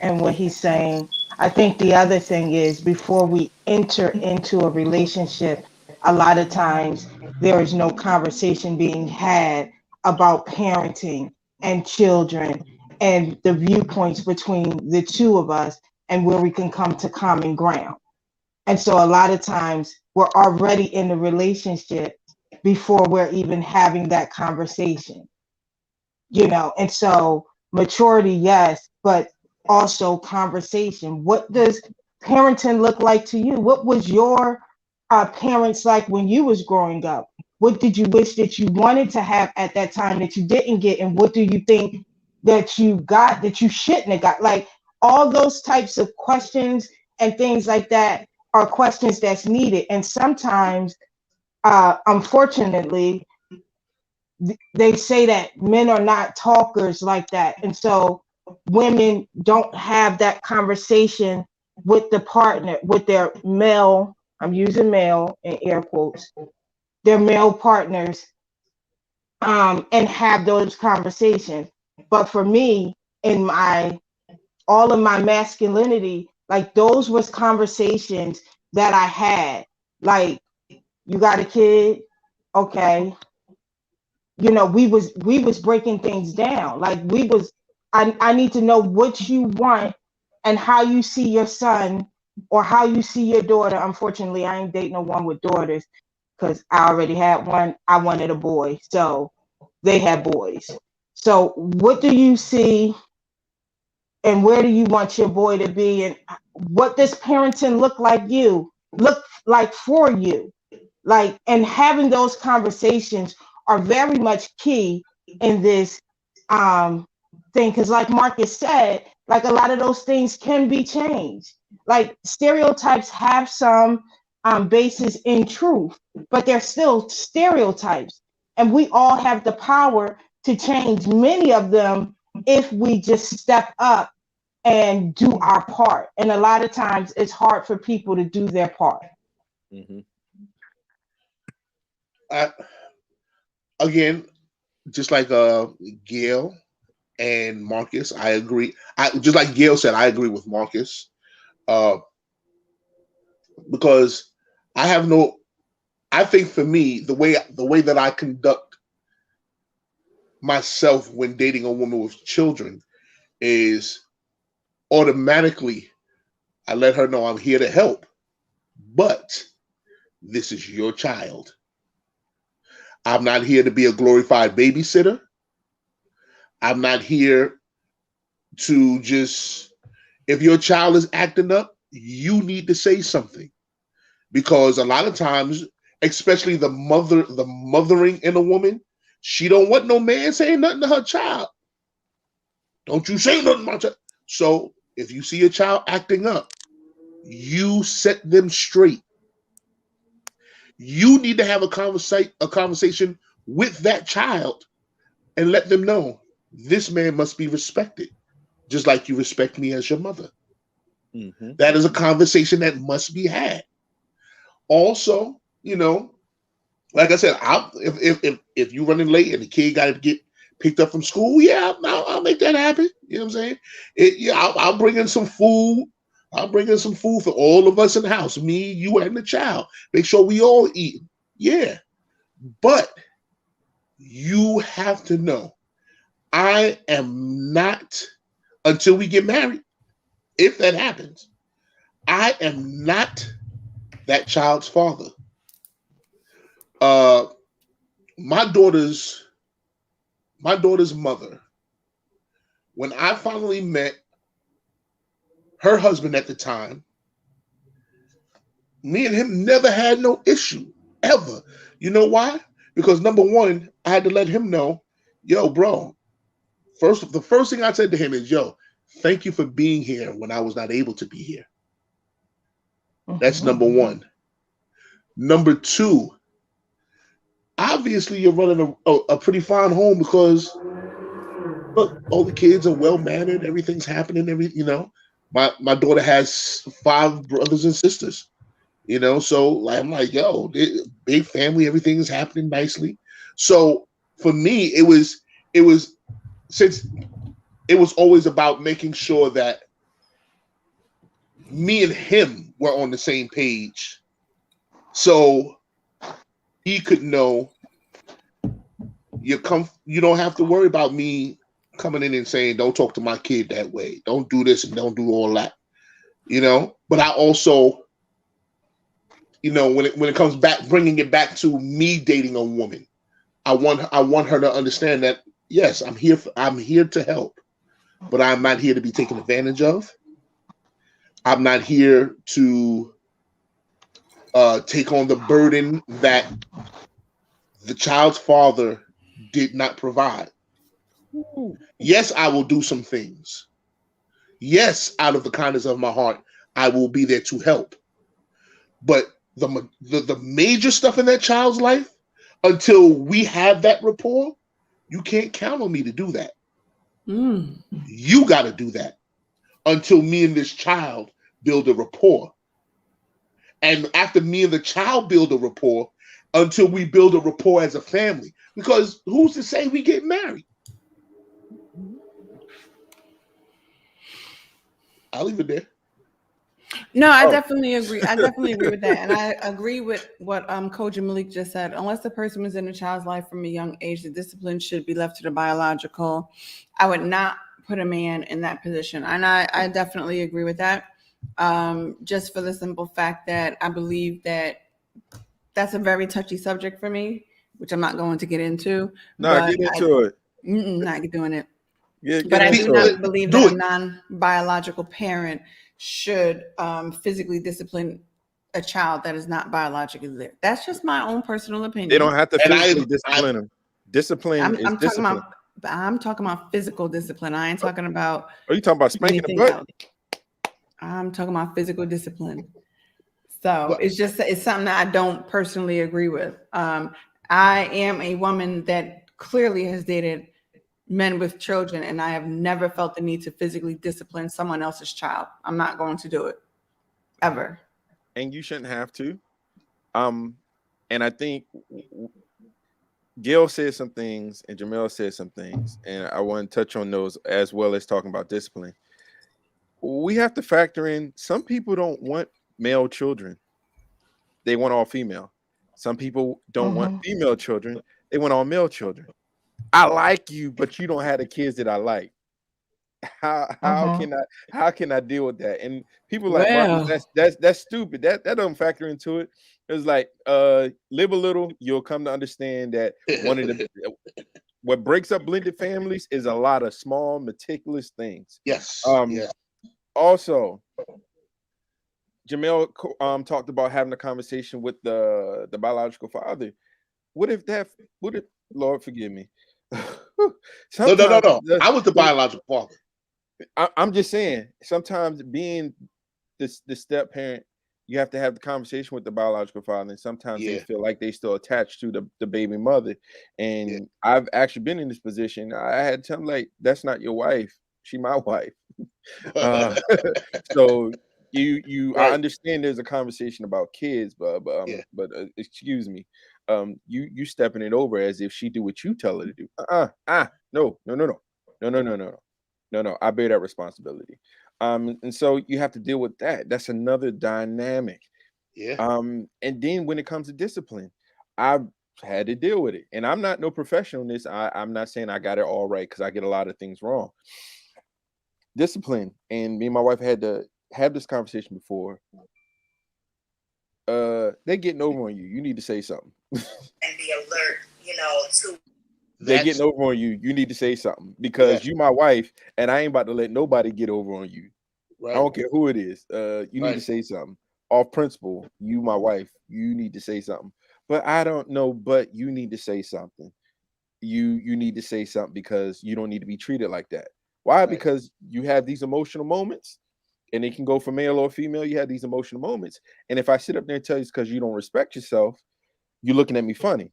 and what he's saying. I think the other thing is before we enter into a relationship, a lot of times there is no conversation being had about parenting and children and the viewpoints between the two of us and where we can come to common ground. And so a lot of times we're already in the relationship before we're even having that conversation, and so maturity, yes, but also conversation. What does parenting look like to you? What was your parents like when you was growing up? What did you wish that you wanted to have at that time that you didn't get, and what do you think that you got that you shouldn't have got? Like all those types of questions and things like that are questions that's needed, and sometimes unfortunately they say that men are not talkers like that. And so women don't have that conversation with the partner, with their male, I'm using male in air quotes, their male partners, and have those conversations. But for me, in all of my masculinity, like those was conversations that I had. Like, you got a kid? Okay, we was breaking things down. Like I need to know what you want and how you see your son or how you see your daughter. Unfortunately, I ain't dating no one with daughters because I already had one. I wanted a boy, so they had boys. So what do you see and where do you want your boy to be, and what does parenting look like for you? Like, and having those conversations are very much key in this thing, because like Marcus said, like a lot of those things can be changed. Like stereotypes have some basis in truth, but they're still stereotypes, and we all have the power to change many of them if we just step up and do our part. And a lot of times it's hard for people to do their part. Mhm. I, again, just like Gail and Marcus, I agree. I just like Gail said, I agree with Marcus. Uh, because I have no. I think for me, the way that I conduct myself when dating a woman with children is automatically I let her know I'm here to help, but this is your child. I'm not here to be a glorified babysitter. I'm not here to just, if your child is acting up, you need to say something. Because a lot of times, especially the mothering in a woman, she don't want no man saying nothing to her child. Don't you say nothing to my child. So if you see a child acting up, you set them straight. You need to have a conversation with that child and let them know this man must be respected, just like you respect me as your mother. Mhm. That is a conversation that must be had. Also, like I said, if you running late and the kid got to get picked up from school, yeah, I'll make that happen. You know what I'm saying? I'll bring in some food. I'll bring in some food for all of us in the house, me, you, and the child. Make sure we all eat. Yeah. But you have to know, I am not, until we get married, if that happens, I am not that child's father. My daughter's mother, when I finally met her husband at the time, me and him never had no issue, ever. You know why? Because number one, I had to let him know, yo, bro, the first thing I said to him is, yo, thank you for being here when I was not able to be here. That's number one. Number two, obviously you're running a pretty fine home because look, all the kids are well mannered, everything's happening, my daughter has 5 brothers and sisters, so like I'm like, yo, big family, everything is happening nicely. So for me, it was since it was always about making sure that me and him were on the same page, so he could know you don't have to worry about me coming in and saying, don't talk to my kid that way, don't do this and don't do all that, but I also, when it comes back, bringing it back to me dating a woman, I want her to understand that, yes, I'm here to help, but I'm not here to be taken advantage of. I'm not here to take on the burden that the child's father did not provide. Yes, I will do some things. Yes, out of the kindness of my heart, I will be there to help. But the major stuff in that child's life, until we have that rapport, you can't count on me to do that. You got to do that until me and this child build a rapport. And after me and the child build a rapport, until we build a rapport as a family. Because who's to say we get married? I'll leave it there. No, I definitely agree. I definitely agree with that. And I agree with what Coach Malik just said. Unless the person was in a child's life from a young age, the discipline should be left to the biological. I would not put a man in that position. And I definitely agree with that. Just for the simple fact that I believe that that's a very touchy subject for me, which I'm not going to get into. No, get into it. Not doing it. But I do not believe that a non-biological parent should physically discipline a child that is not biologically there. That's just my own personal opinion. They don't have to physically discipline them. Discipline is discipline. I'm talking about physical discipline. I ain't talking about. Are you talking about spanking the butt? I'm talking about physical discipline. So it's something that I don't personally agree with. I am a woman that clearly has dated men with children, and I have never felt the need to physically discipline someone else's child. I'm not going to do it ever. And you shouldn't have to. And I think Gail said some things and Jamel said some things, and I want to touch on those as well as talking about discipline. We have to factor in, some people don't want male children. They want all female. Some people don't want female children. They want all male children. I like you, but you don't have the kids that I like. How can I deal with that? And people like, Marcus, that's stupid. That doesn't factor into it. It's like, live a little, you'll come to understand that what breaks up blended families is a lot of small, meticulous things. Yes. Also, Jamel talked about having a conversation with the biological father. What if Lord forgive me? No. I was the biological father. I'm just saying, sometimes being the step parent, you have to have the conversation with the biological father, and sometimes they feel like they still attached to the baby mother. And I've actually been in this position. I had to tell them, like, that's not your wife. She my wife. So I Right. understand there's a conversation about kids, Yeah. excuse me, you stepping it over as if she do what you tell her to do. No, no, no, no, no, no, no, no, no, no, no. I bear that responsibility. And so you have to deal with that. That's another dynamic. Yeah. And then when it comes to discipline, I've had to deal with it. And I'm not no professional in this. I'm not saying I got it all right because I get a lot of things wrong. Discipline, and me and my wife had to have this conversation before. They're getting over on you. You need to say something. And be alert, to They're getting over on you. You need to say something because Yeah. you my wife, and I ain't about to let nobody get over on you. Right. I don't care who it is. You need Right. to say something. Off principle, you my wife, you need to say something. But I don't know, but you need to say something. You need to say something because you don't need to be treated like that. Why? Right. Because you have these emotional moments, and it can go for male or female. You have these emotional moments. And if I sit up there and tell you it's because you don't respect yourself, you're looking at me funny.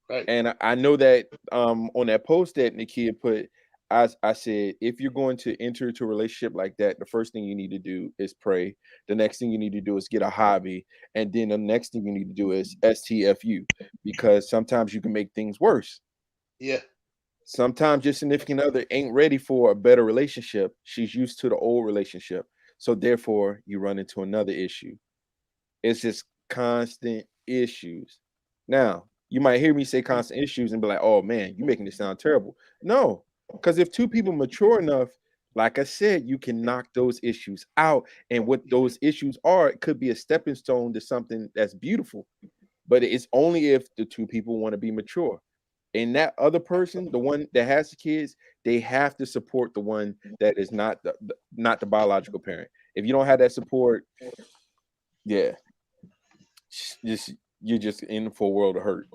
Right. And I know that on that post that Nakia put, I said, if you're going to enter into a relationship like that, the first thing you need to do is pray. The next thing you need to do is get a hobby. And then the next thing you need to do is STFU, because sometimes you can make things worse. Yeah. Sometimes your significant other ain't ready for a better relationship. She's used to the old relationship. So therefore, you run into another issue. It's just constant issues. Now, you might hear me say constant issues and be like, oh man, you're making this sound terrible. No, because if two people mature enough, like I said, you can knock those issues out. And what those issues are, it could be a stepping stone to something that's beautiful. But it's only if the two people want to be mature. And that other person, the one that has the kids, they have to support the one that is not the biological parent. If you don't have that support, yeah, you're just in for a world of hurt.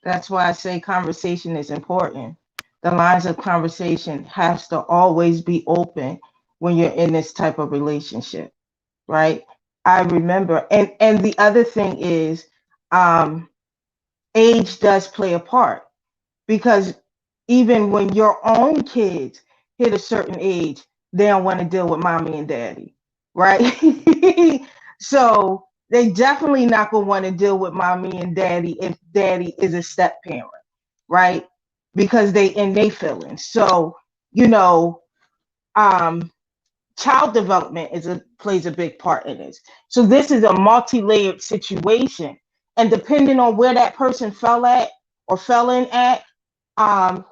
That's why I say conversation is important. The lines of conversation has to always be open when you're in this type of relationship, right? I remember, and the other thing is, age does play a part, because even when your own kids hit a certain age, they don't want to deal with mommy and daddy, right? So they definitely not gonna want to deal with mommy and daddy if daddy is a step parent, right? Because they in their feelings. So, you know, um, child development plays a big part in this. So this is a multi-layered situation, and depending on where that person fell in at,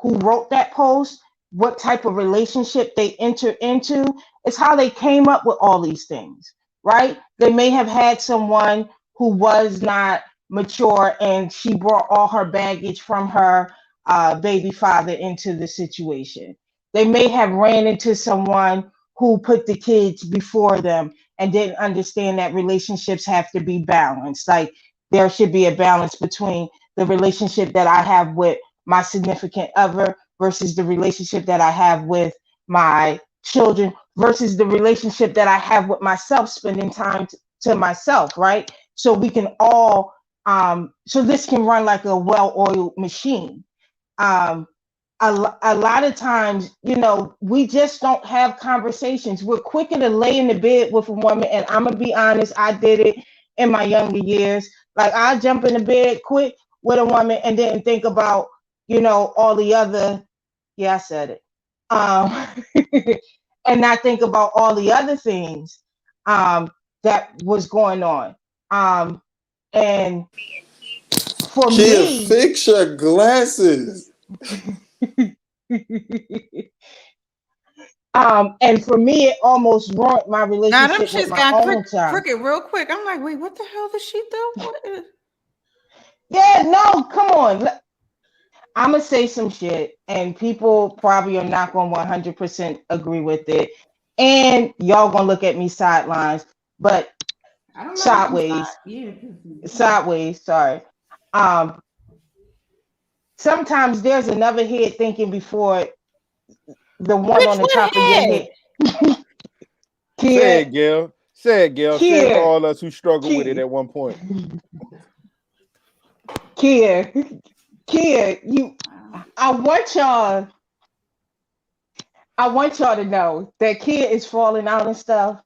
who wrote that post, what type of relationship they entered into, is how they came up with all these things, right? They may have had someone who was not mature, and she brought all her baggage from her baby father into the situation. They may have ran into someone who put the kids before them and didn't understand that relationships have to be balanced. Like, there should be a balance between the relationship that I have with my significant other versus the relationship that I have with my children versus the relationship that I have with myself, spending time to myself, right? So we can all, so this can run like a well-oiled machine. A lot of times, we just don't have conversations. We're quicker to lay in the bed with a woman, and I'm gonna be honest, I did it in my younger years. Like, I jump in the bed quick with a woman and didn't think about, all the other, yeah, I said it, and not think about all the other things that was going on. And for Kia, me, fix your glasses. and for me, it almost ruined my Now them relationship with shits my got own child. crooked real quick. I'm like, wait, what the hell did she do? What is... Yeah, no, come on. I'm gonna say some shit, and people probably are not gonna 100% agree with it, and y'all gonna look at me sidelines, but I don't know. sideways, Yeah. sideways. Sorry. Um, Sometimes there's another head thinking before the one Which on the one top of your had? head. Say Kia, it, Gail. Say it, Gail. Say it for Kia, all us who struggled with it Kia, at one point. Kia, Kia. I want y'all. I want y'all to know that Kia is falling out and stuff.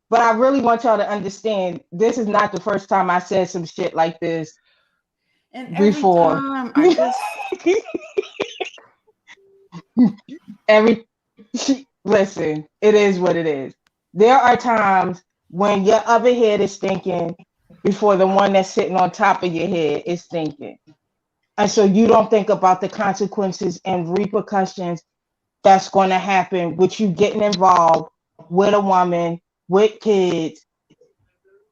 But I really want y'all to understand, this is not the first time I said some shit like this And every before. time I just Listen, it is what it is. There are times when your other head is thinking before the one that's sitting on top of your head is thinking. And so you don't think about the consequences and repercussions that's going to happen with you getting involved with a woman, with kids,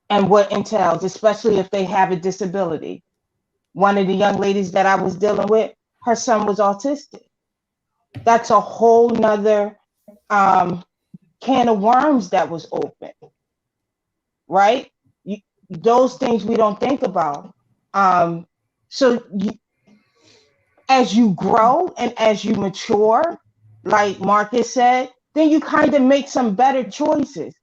and what entails, especially if they have a disability. One of the young ladies that I was dealing with, her son was autistic. That's a whole nother can of worms that was open, right? Those things we don't think about. So as you grow and as you mature, like Marcus said, then you kind of make some better choices.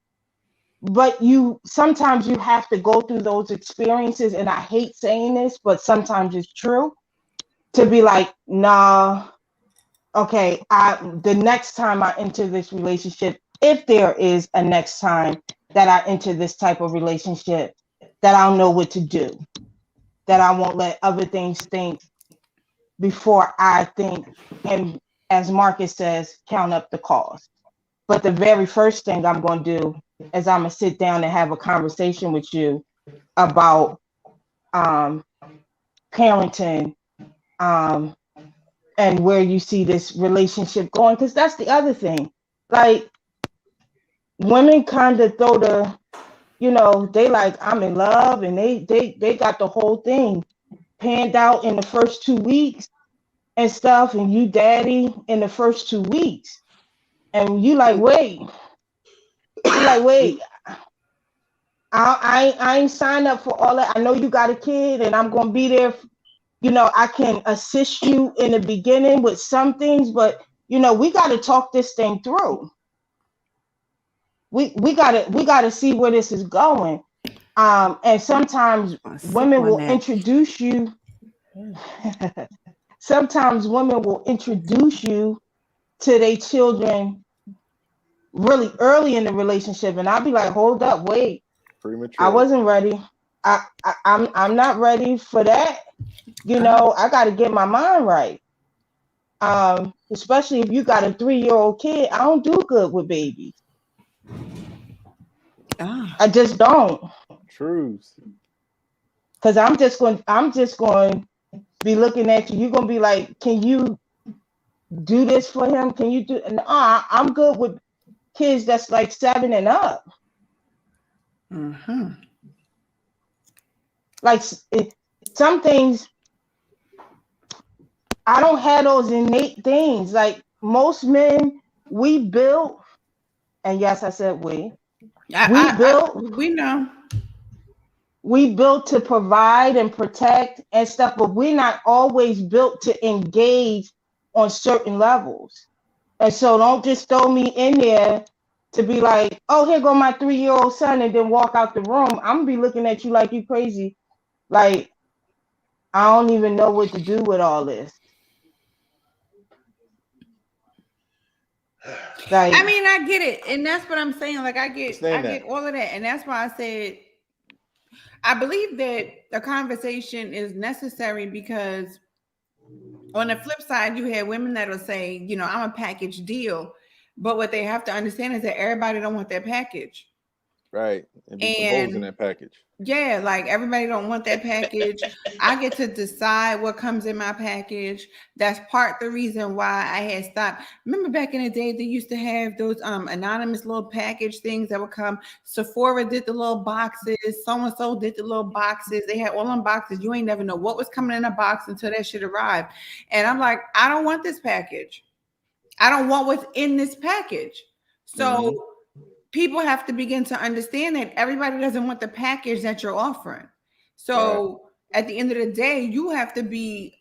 But sometimes you have to go through those experiences, and I hate saying this, but sometimes it's true, to be like, nah, okay, the next time I enter this relationship, if there is a next time that I enter this type of relationship, that I'll know what to do, that I won't let other things think before I think, and as Marcus says, count up the cost. But the very first thing I'm going to do is I'm going to sit down and have a conversation with you about parenting, and where you see this relationship going. Because that's the other thing. Like, women kind of throw they like, I'm in love, and they got the whole thing panned out in the first 2 weeks and stuff, and you daddy in the first 2 weeks. And you like, wait. You're like, wait, I ain't signed up for all that. I know you got a kid, and I'm gonna be there. I can assist you in the beginning with some things, but we got to talk this thing through. We gotta see where this is going. And sometimes women will introduce you. Sometimes women will introduce you to their children really early in the relationship, and I'll be like, hold up, wait. Premature. I wasn't ready. I'm not ready for that. I got to get my mind right. Especially if you got a 3-year-old kid. I don't do good with babies. I just don't. Truth. Because I'm just going to be looking at you. You're going to be like, can you do this for him? Can you do? No, I'm good with kids that's like 7 and up. Like some things, I don't have those innate things. Like most men, we built, and yes, I said we know. We built to provide and protect and stuff, but we're not always built to engage on certain levels. And so don't just throw me in there to be like, oh, here go my 3-year-old son, and then walk out the room. I'm gonna be looking at you like you crazy. Like, I don't even know what to do with all this. Like, I mean, I get it, and that's what I'm saying. Like, I get all of that, and that's why I said I believe that a conversation is necessary, because on the flip side, you have women that'll say, I'm a package deal, but what they have to understand is that everybody don't want that package. Right. And be some holes in that package. Yeah, like everybody don't want that package. I get to decide what comes in my package. That's part the reason why I had stopped. Remember back in the day, they used to have those anonymous little package things that would come. Sephora did the little boxes. So-and-so did the little boxes. They had all them boxes. You ain't never know what was coming in a box until that shit arrived. And I'm like, I don't want this package. I don't want what's in this package. So people have to begin to understand that everybody doesn't want the package that you're offering. So at the end of the day, you have to be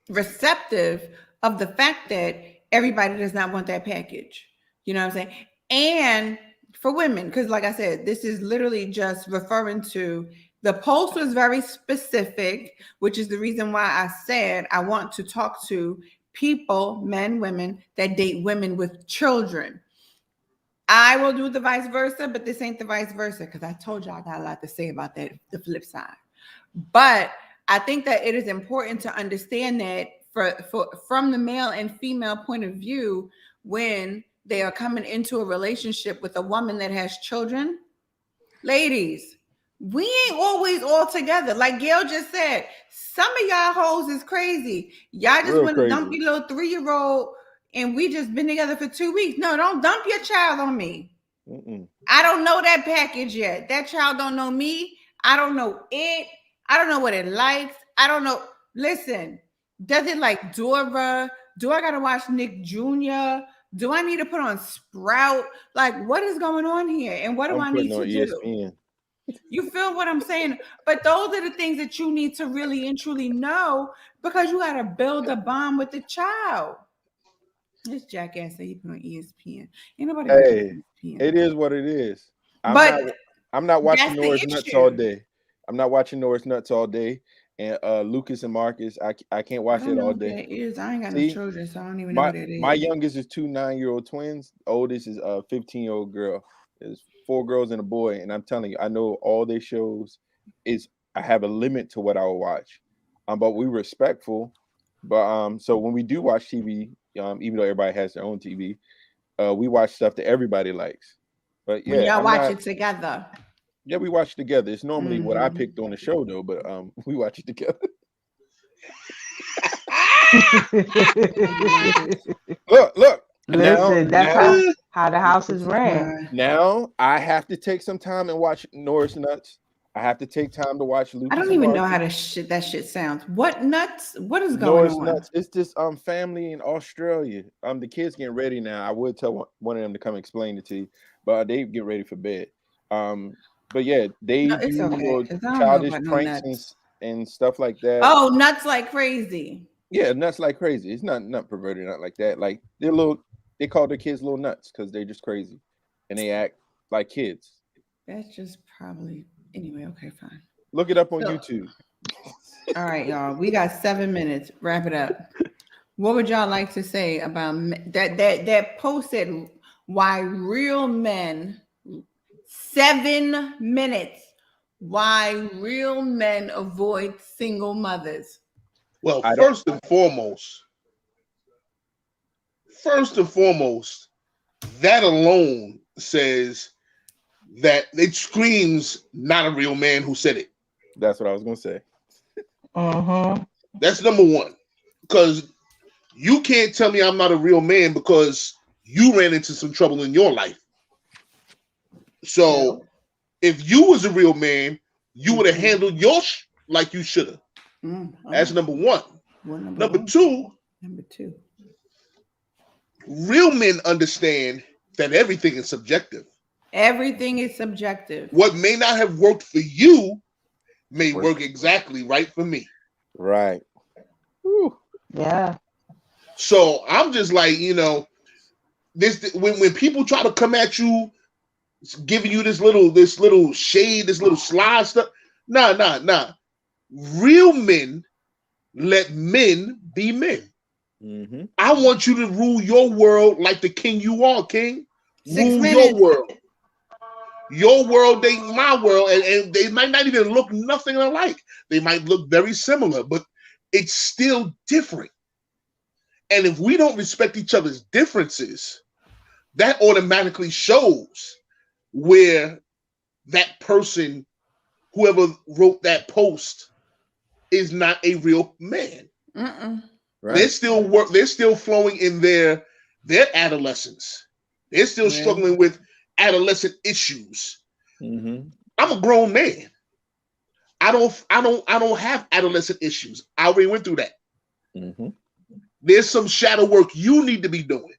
receptive of the fact that everybody does not want that package. You know what I'm saying? And for women, because like I said, this is literally just referring to, the post was very specific, which is the reason why I said I want to talk to people, men, women, that date women with children. I will do the vice versa, but this ain't the vice versa because I told you I got a lot to say about that, the flip side. But I think that it is important to understand that from the male and female point of view, when they are coming into a relationship with a woman that has children, ladies, we ain't always all together. Like Gail just said, some of y'all hoes is crazy. Y'all just want to dump your little 3-year-old and we just been together for 2 weeks. No, don't dump your child on me. I don't know that package yet. That child don't know me. I don't know it. I don't know what it likes. I don't know. Listen, does it like Dora? Do I got to watch Nick Jr.? Do I need to put on Sprout? Like, what is going on here? And what do I need to do? ESPN. You feel what I'm saying? But those are the things that you need to really and truly know because you got to build a bond with the child. This jackass that he put on ESPN. Ain't nobody ESPN. It is what it is. I'm not watching Nora's Nuts all day. I'm not watching Nora's Nuts all day. And Lucas and Marcus, I can't watch it all day. That is. I ain't got no children, so I don't even know what it is. My youngest is 2 9-year-old twins. The oldest is a 15-year-old girl. There's 4 girls and a boy. And I'm telling you, I know all their shows I have a limit to what I will watch. But we're respectful. But so when we do watch TV, even though everybody has their own TV, we watch stuff that everybody likes. But yeah, when y'all watch it together. Yeah, we watch together. It's normally what I picked on the show though, but we watch it together. Look. Listen, that's how the house is ran. Now I have to take some time and watch Nora's Nuts. I have to take time to watch Lucas. I don't even know how that shit sounds. What nuts? What is going on? Nuts. It's this family in Australia. The kids getting ready now. I would tell one of them to come explain it to you, but they get ready for bed. But yeah, they do childish pranks and stuff like that. Oh, nuts like crazy. Yeah, nuts like crazy. It's not perverted, not like that. Like they call their kids little nuts because they're just crazy and they act like kids. That's just probably. Anyway, okay, fine. Look it up on YouTube. All right, y'all. We got 7 minutes. Wrap it up. What would y'all like to say about that post said why real men 7 minutes why real men avoid single mothers? Well, first and foremost, that alone says that it screams not a real man who said it. That's what I was gonna say. That's number one. Because you can't tell me I'm not a real man because you ran into some trouble in your life. So if you was a real man, you would have handled your like you should have. That's number one. Number two. Real men understand that everything is subjective. Everything is subjective. What may not have worked for you may work exactly right for me. Right. Whew. Yeah. So I'm just like, this when people try to come at you, giving you this little shade, this little slide stuff. Nah. Real men let men be men. I want you to rule your world like the king you are, king. Rule your world. Your world ain't my world, and they might not even look nothing alike. They might look very similar, but it's still different. And if we don't respect each other's differences, that automatically shows where that person, whoever wrote that post, is not a real man. Right. They're still flowing in their adolescence. They're still struggling with adolescent issues. I'm a grown man. I don't have adolescent issues. I already went through that. There's some shadow work you need to be doing.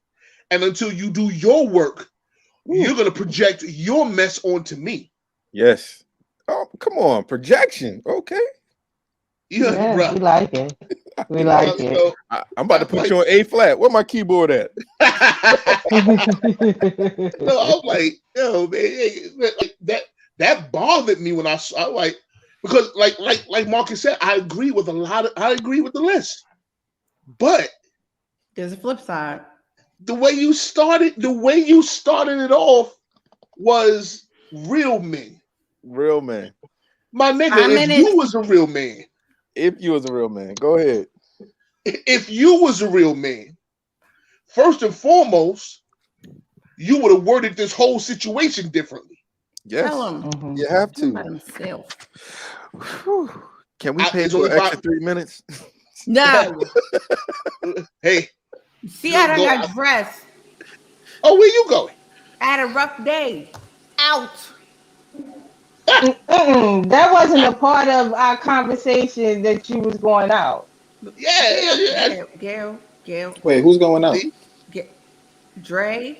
And until you do your work, you're going to project your mess onto me. Yes. Oh, come on. Projection. Okay. Yeah, bro. We like it. We like it. I'm about to put you on A flat. Where my keyboard at? No, I'm like, man, that bothered me when I saw like, because like Marcus said, I agree with the list. But there's a flip side. the way you started it off was real men. Real man. My nigga, I'm if in you it. was a real man, If you was a real man, go ahead. if you was a real man, first and foremost, you would have worded this whole situation differently. Yes, Tell him. Mhm. you have Tell him about to. himself. Whew. Can we pay It's for only an extra 5. 3 minutes? No. Hey, See how I Go- got dressed. oh, where you going? I had a rough day. Out. That wasn't a part of our conversation that you was going out. Yeah. Gail. Wait, who's going out? See? Dre,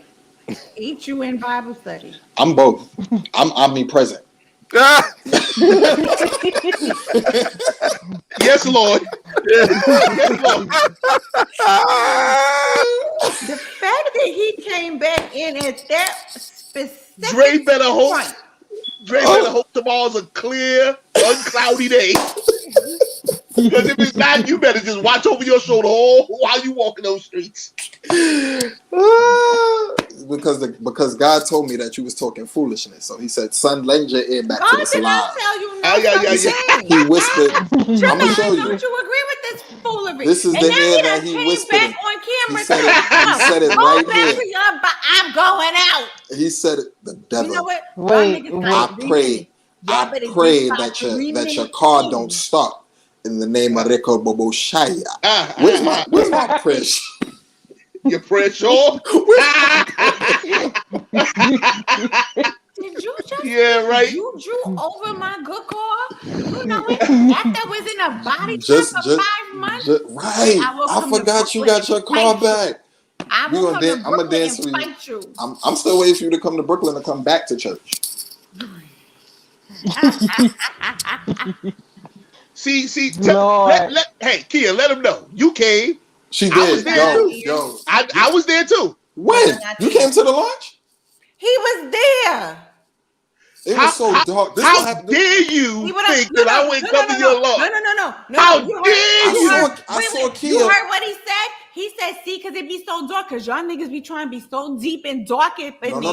eat you in Bible study. I'm both. I'm omnipresent. Ah! Yes, Lord. Yes, Lord. The fact that he came back in at that specific Dre better hope. point. Dre better hope tomorrow's a clear, uncloudy day. Because if it's not, you better just watch over your shoulder while you walking those streets. Because God told me that you was talking foolishness. So he said, son, lend your ear back to God this did not lie. tell you Oh, no yeah. such thing. He whispered, I'm going to show Don't you. you agree with this foolery? This is and the now ear he that done he came whispered back in. on camera. He said it Go right back here. to your, but I'm going out. He said it, the devil. You know what? Wait, Y'all niggas I got 3 pray, minutes. Y'all I better pray get that 3 your minutes car too. don't stop in the name of Reko Bobo Shaya. Where's my prayer? Your pressure. Did you just Yeah, right. juju over my good car? You know it? That was in a body check for 5 months. Right. I will I come to forgot you Brooklyn got your and car fight you. back. I We will gonna come to dance. I'm gonna Brooklyn dance and for you. fight you. I'm still waiting for you to come to Brooklyn to come back to church. See, Lord. hey, Kia, let him know. You came. She I was did. there too. Yo. I was there too. When? You came to the launch? He was there. It was so dark. This How what happened. dare you He would think that I wouldn't come to your lawn? No. How You dare heard, you? I saw You Kia. heard what he said? He said, "See, because it be so dark. Because y'all niggas be trying to be so deep and dark in No. there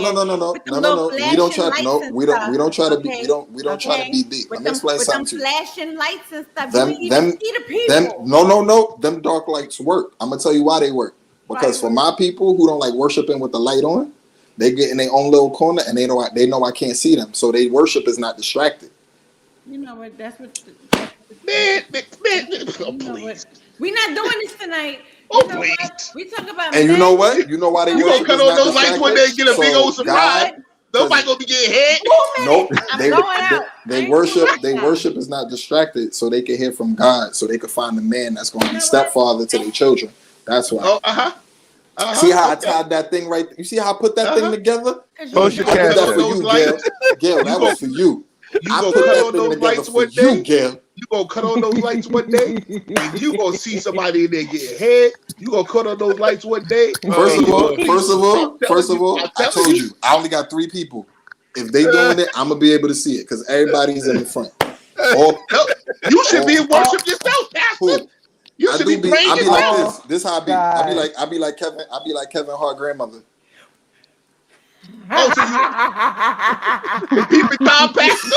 with them little We don't try. flashing No, lights and we stuff, don't try to be. okay? We don't try to be deep. With Let me explain with them something to you. flashing lights and stuff. You Them, didn't even them, see the them. people. No. Them dark lights work. I'm gonna tell you why they work. Because for my people who don't like worshiping with the light on, they get in their own little corner and they know I can't see them, so they worship is not distracted. You know what? That's what. Man, You oh, know please. what? We're not doing this tonight. Oh, You know please. what? We talk about And you men. know what? You know why they You worship gonna cut is on not those lights one distracted? day and get a big old So surprise? God, Nobody gonna be getting hit. 2 minutes. nope. I'm going out. They worship is not distracted, so they can hear from God, so they can find the man that's going to be stepfather to their children. That's why. Oh, See how I tied that thing right? You see how I put that thing together? Post your I did cash that app. for you, Gail. Gail, that was for you. You I gonna put cut that on thing those together lights for one you, day? Gail. You gonna cut on those lights one day, and you gonna see somebody in there getting hit. You gonna cut on those lights one day. First of all, I'm I telling told you, I only got 3 people. If they doing it, I'm gonna be able to see it because everybody's in the front. You should be in worship yourself, Pastor. Who? You should be praying I be yourself. like this. This how I be. I be like Kevin. I be like Kevin Hart grandmother. Oh, so you peeping Tom, Pastor?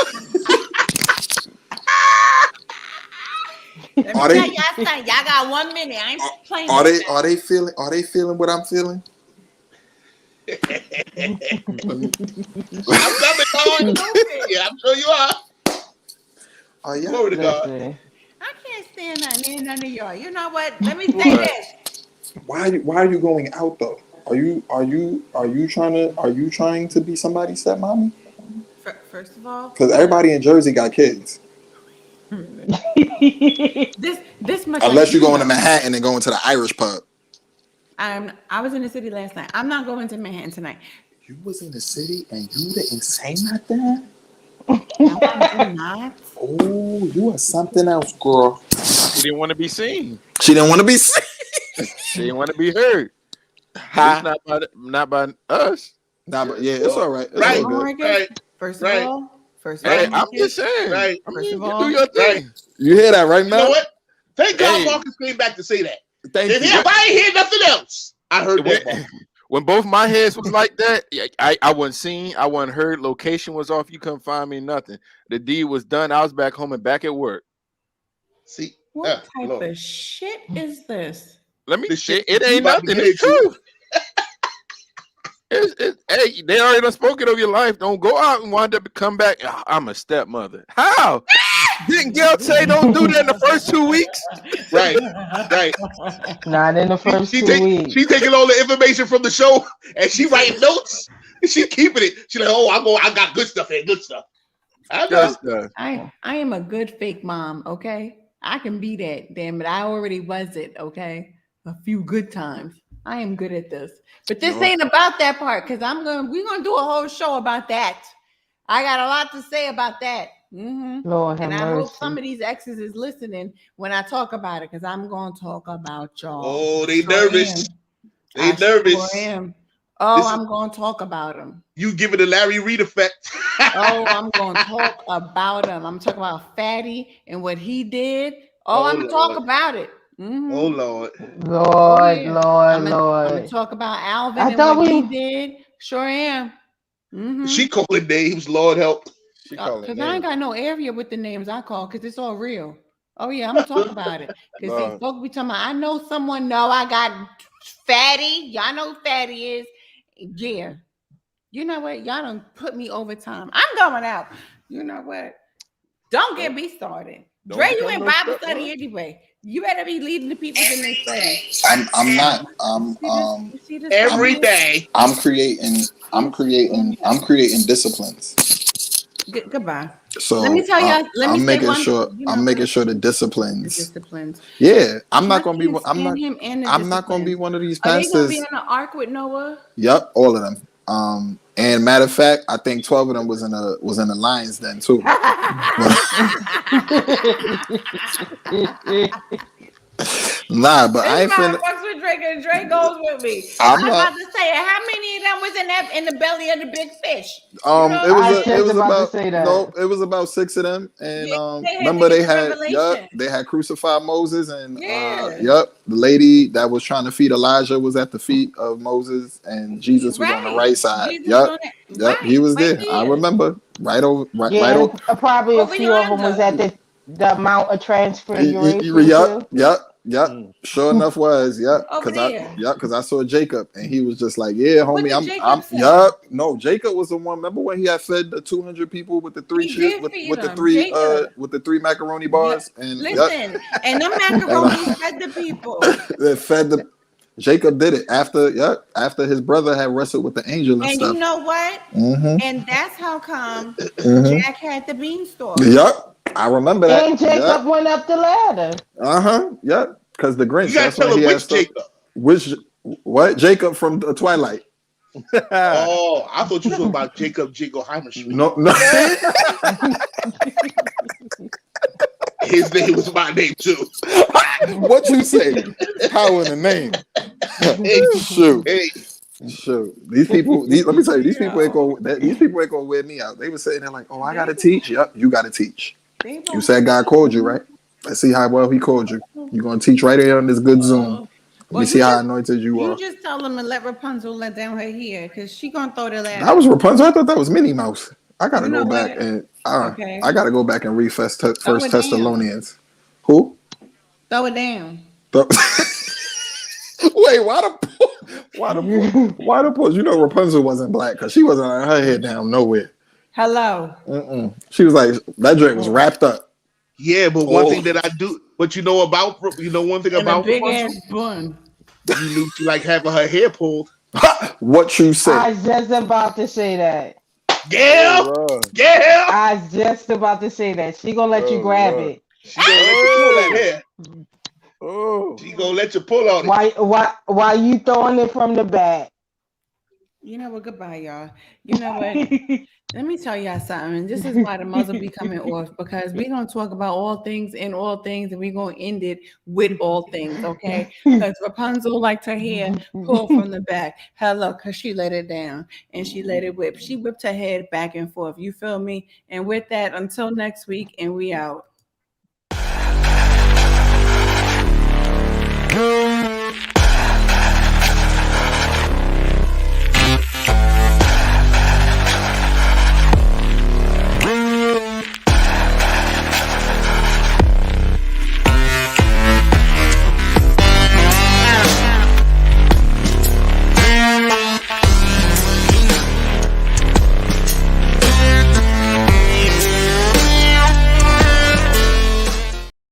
Let me tell y'all something. Y'all got 1 minute. I ain't playing. Are they feeling what I'm feeling? I'm coming on. Yeah, I'm sure you are. Oh yeah. Glory to God. I can't stand none of y'all. You know what? Let me say this. Why are you going out though? Are you trying to be somebody's stepmommy? First of all, Because everybody in Jersey got kids. this much. Unless you're going to Manhattan and going to the Irish pub. I was in the city last night. I'm not going to Manhattan tonight. You was in the city and you didn't say nothing? I'm not. Oh, you are something else, girl. She didn't want to be seen. She didn't want to be seen. She didn't want to be heard. It's not by us. Nah, but yeah, it's all right. It's Right. all good. Right. First Right. of all, I'm just saying. Right. First of You all, do your thing. You hear that, right, You man? know what? Thank God Hey. Marcus came back to say that. Thank If you. I ain't hear nothing else. I heard that part. When both my heads was like that, I wasn't seen, I wasn't heard. Location was off. You couldn't find me. Nothing. The deed was done. I was back home and back at work. See, What type Lord. of shit is this? Let me. This shit It you ain't about to nothing. get It's into. true. Hey, they already done spoken of your life. Don't go out and wind up and come back. "Ah, I'm a stepmother. How? Didn't Gail say don't do that in the first 2 weeks? Right. Not in the first She 2 weeks. She taking all the information from the show and she writing notes. And she keeping it. She like, oh, I got good stuff here, good stuff. I know. I am a good fake mom, okay? I can be that, damn it. I already was it, okay? A few good times. I am good at this. But this ain't about that part, because we're gonna do a whole show about that. I got a lot to say about that. Lord have And I mercy. hope some of these exes is listening when I talk about it, because I'm gonna talk about y'all. Oh, they Sure nervous. am. They I nervous. Sure am. Oh, This is- I'm gonna talk about them. You give it a Larry Reed effect. Oh, I'm gonna talk about him. I'm talking about Fatty and what he did. Oh, I'm gonna talk about it. Oh Lord. Lord, yeah. Lord, I'm Lord. gonna talk about Alvin I and thought what we- he did. Sure am. She calling names, Lord help. Because I ain't got no area with the names I call, because it's all real. Oh yeah, I'm gonna talk about it. Because see, folks be talking about, I know someone. No, I got Fatty. Y'all know who Fatty is. Yeah. You know what? Y'all done put me over time. I'm going out. You know what? Don't get me started. Dre, you in Bible study anyway. You better be leading the people in their study. I'm not. You see this Every day. I'm creating disciplines. Goodbye. So let me tell y'all. I'm making sure the disciplines. Yeah, I'm not gonna be one of these Are they gonna pastors. be on the ark with Noah? Yep, all of them. And matter of fact, I think 12 of them was in the lion's den too. Nah, but I ain't finna. Fucks with Drake, and Drake goes with me. I'm about to say, how many of them was in the belly of the big fish? It was about 6 of them, and remember they had crucified Moses, and the lady that was trying to feed Elijah was at the feet of Moses, and Jesus was on the right side. He was there. I remember right over. Probably a few of them was at the Mount of Transfiguration. Yep. Sure enough was because I saw Jacob and he was just like, yeah, homie, Jacob was the one. Remember when he had fed the 200 people with the three with the three macaroni bars and and them macaronis fed the people. Jacob did it after his brother had wrestled with the angel and stuff. You know what? And that's how come Jack had the beanstalk. Yep. I remember that. And Jacob went up the ladder. Yep. Because the Grinch. You gotta tell him which Jacob. What Jacob from the Twilight? Oh, I thought you were talking about Jacob Jingleheimer Street. No. His name was my name too. What you say? Power in the name. Shoot. These people. Let me tell you. These people ain't gonna wear me out. They were sitting there like, "Oh, I gotta teach." Yep, you gotta teach. You said God called you, right? Let's see how well He called you. You're gonna teach right here on this good Zoom. Let me see how anointed you are. You just tell them to let Rapunzel let down her hair, because she gonna throw the ladder. That was Rapunzel. I thought that was Minnie Mouse. I gotta go back and I gotta go back and read First Thessalonians. Who? Throw it down. Wait, why the pause? You know Rapunzel wasn't black because she wasn't on her head down nowhere. Hello. She was like, that drink was wrapped up. Yeah, but one thing that I do, but one thing about a big ass bun. You knew she like having her hair pulled. What you say? I was just about to say that. Yeah. I was just about to say that. She gonna let you grab it. She gonna let you pull that hair. She gonna let you pull on it. Why you throwing it from the back? You know what? Goodbye, y'all. You know what? Let me tell y'all something. This is why the muzzle be coming off, because we're going to talk about all things and all things, and we're going to end it with all things, okay? Because Rapunzel liked her hair pulled from the back. Hello, because she let it down, and she let it whip. She whipped her head back and forth. You feel me? And with that, until next week, and we out.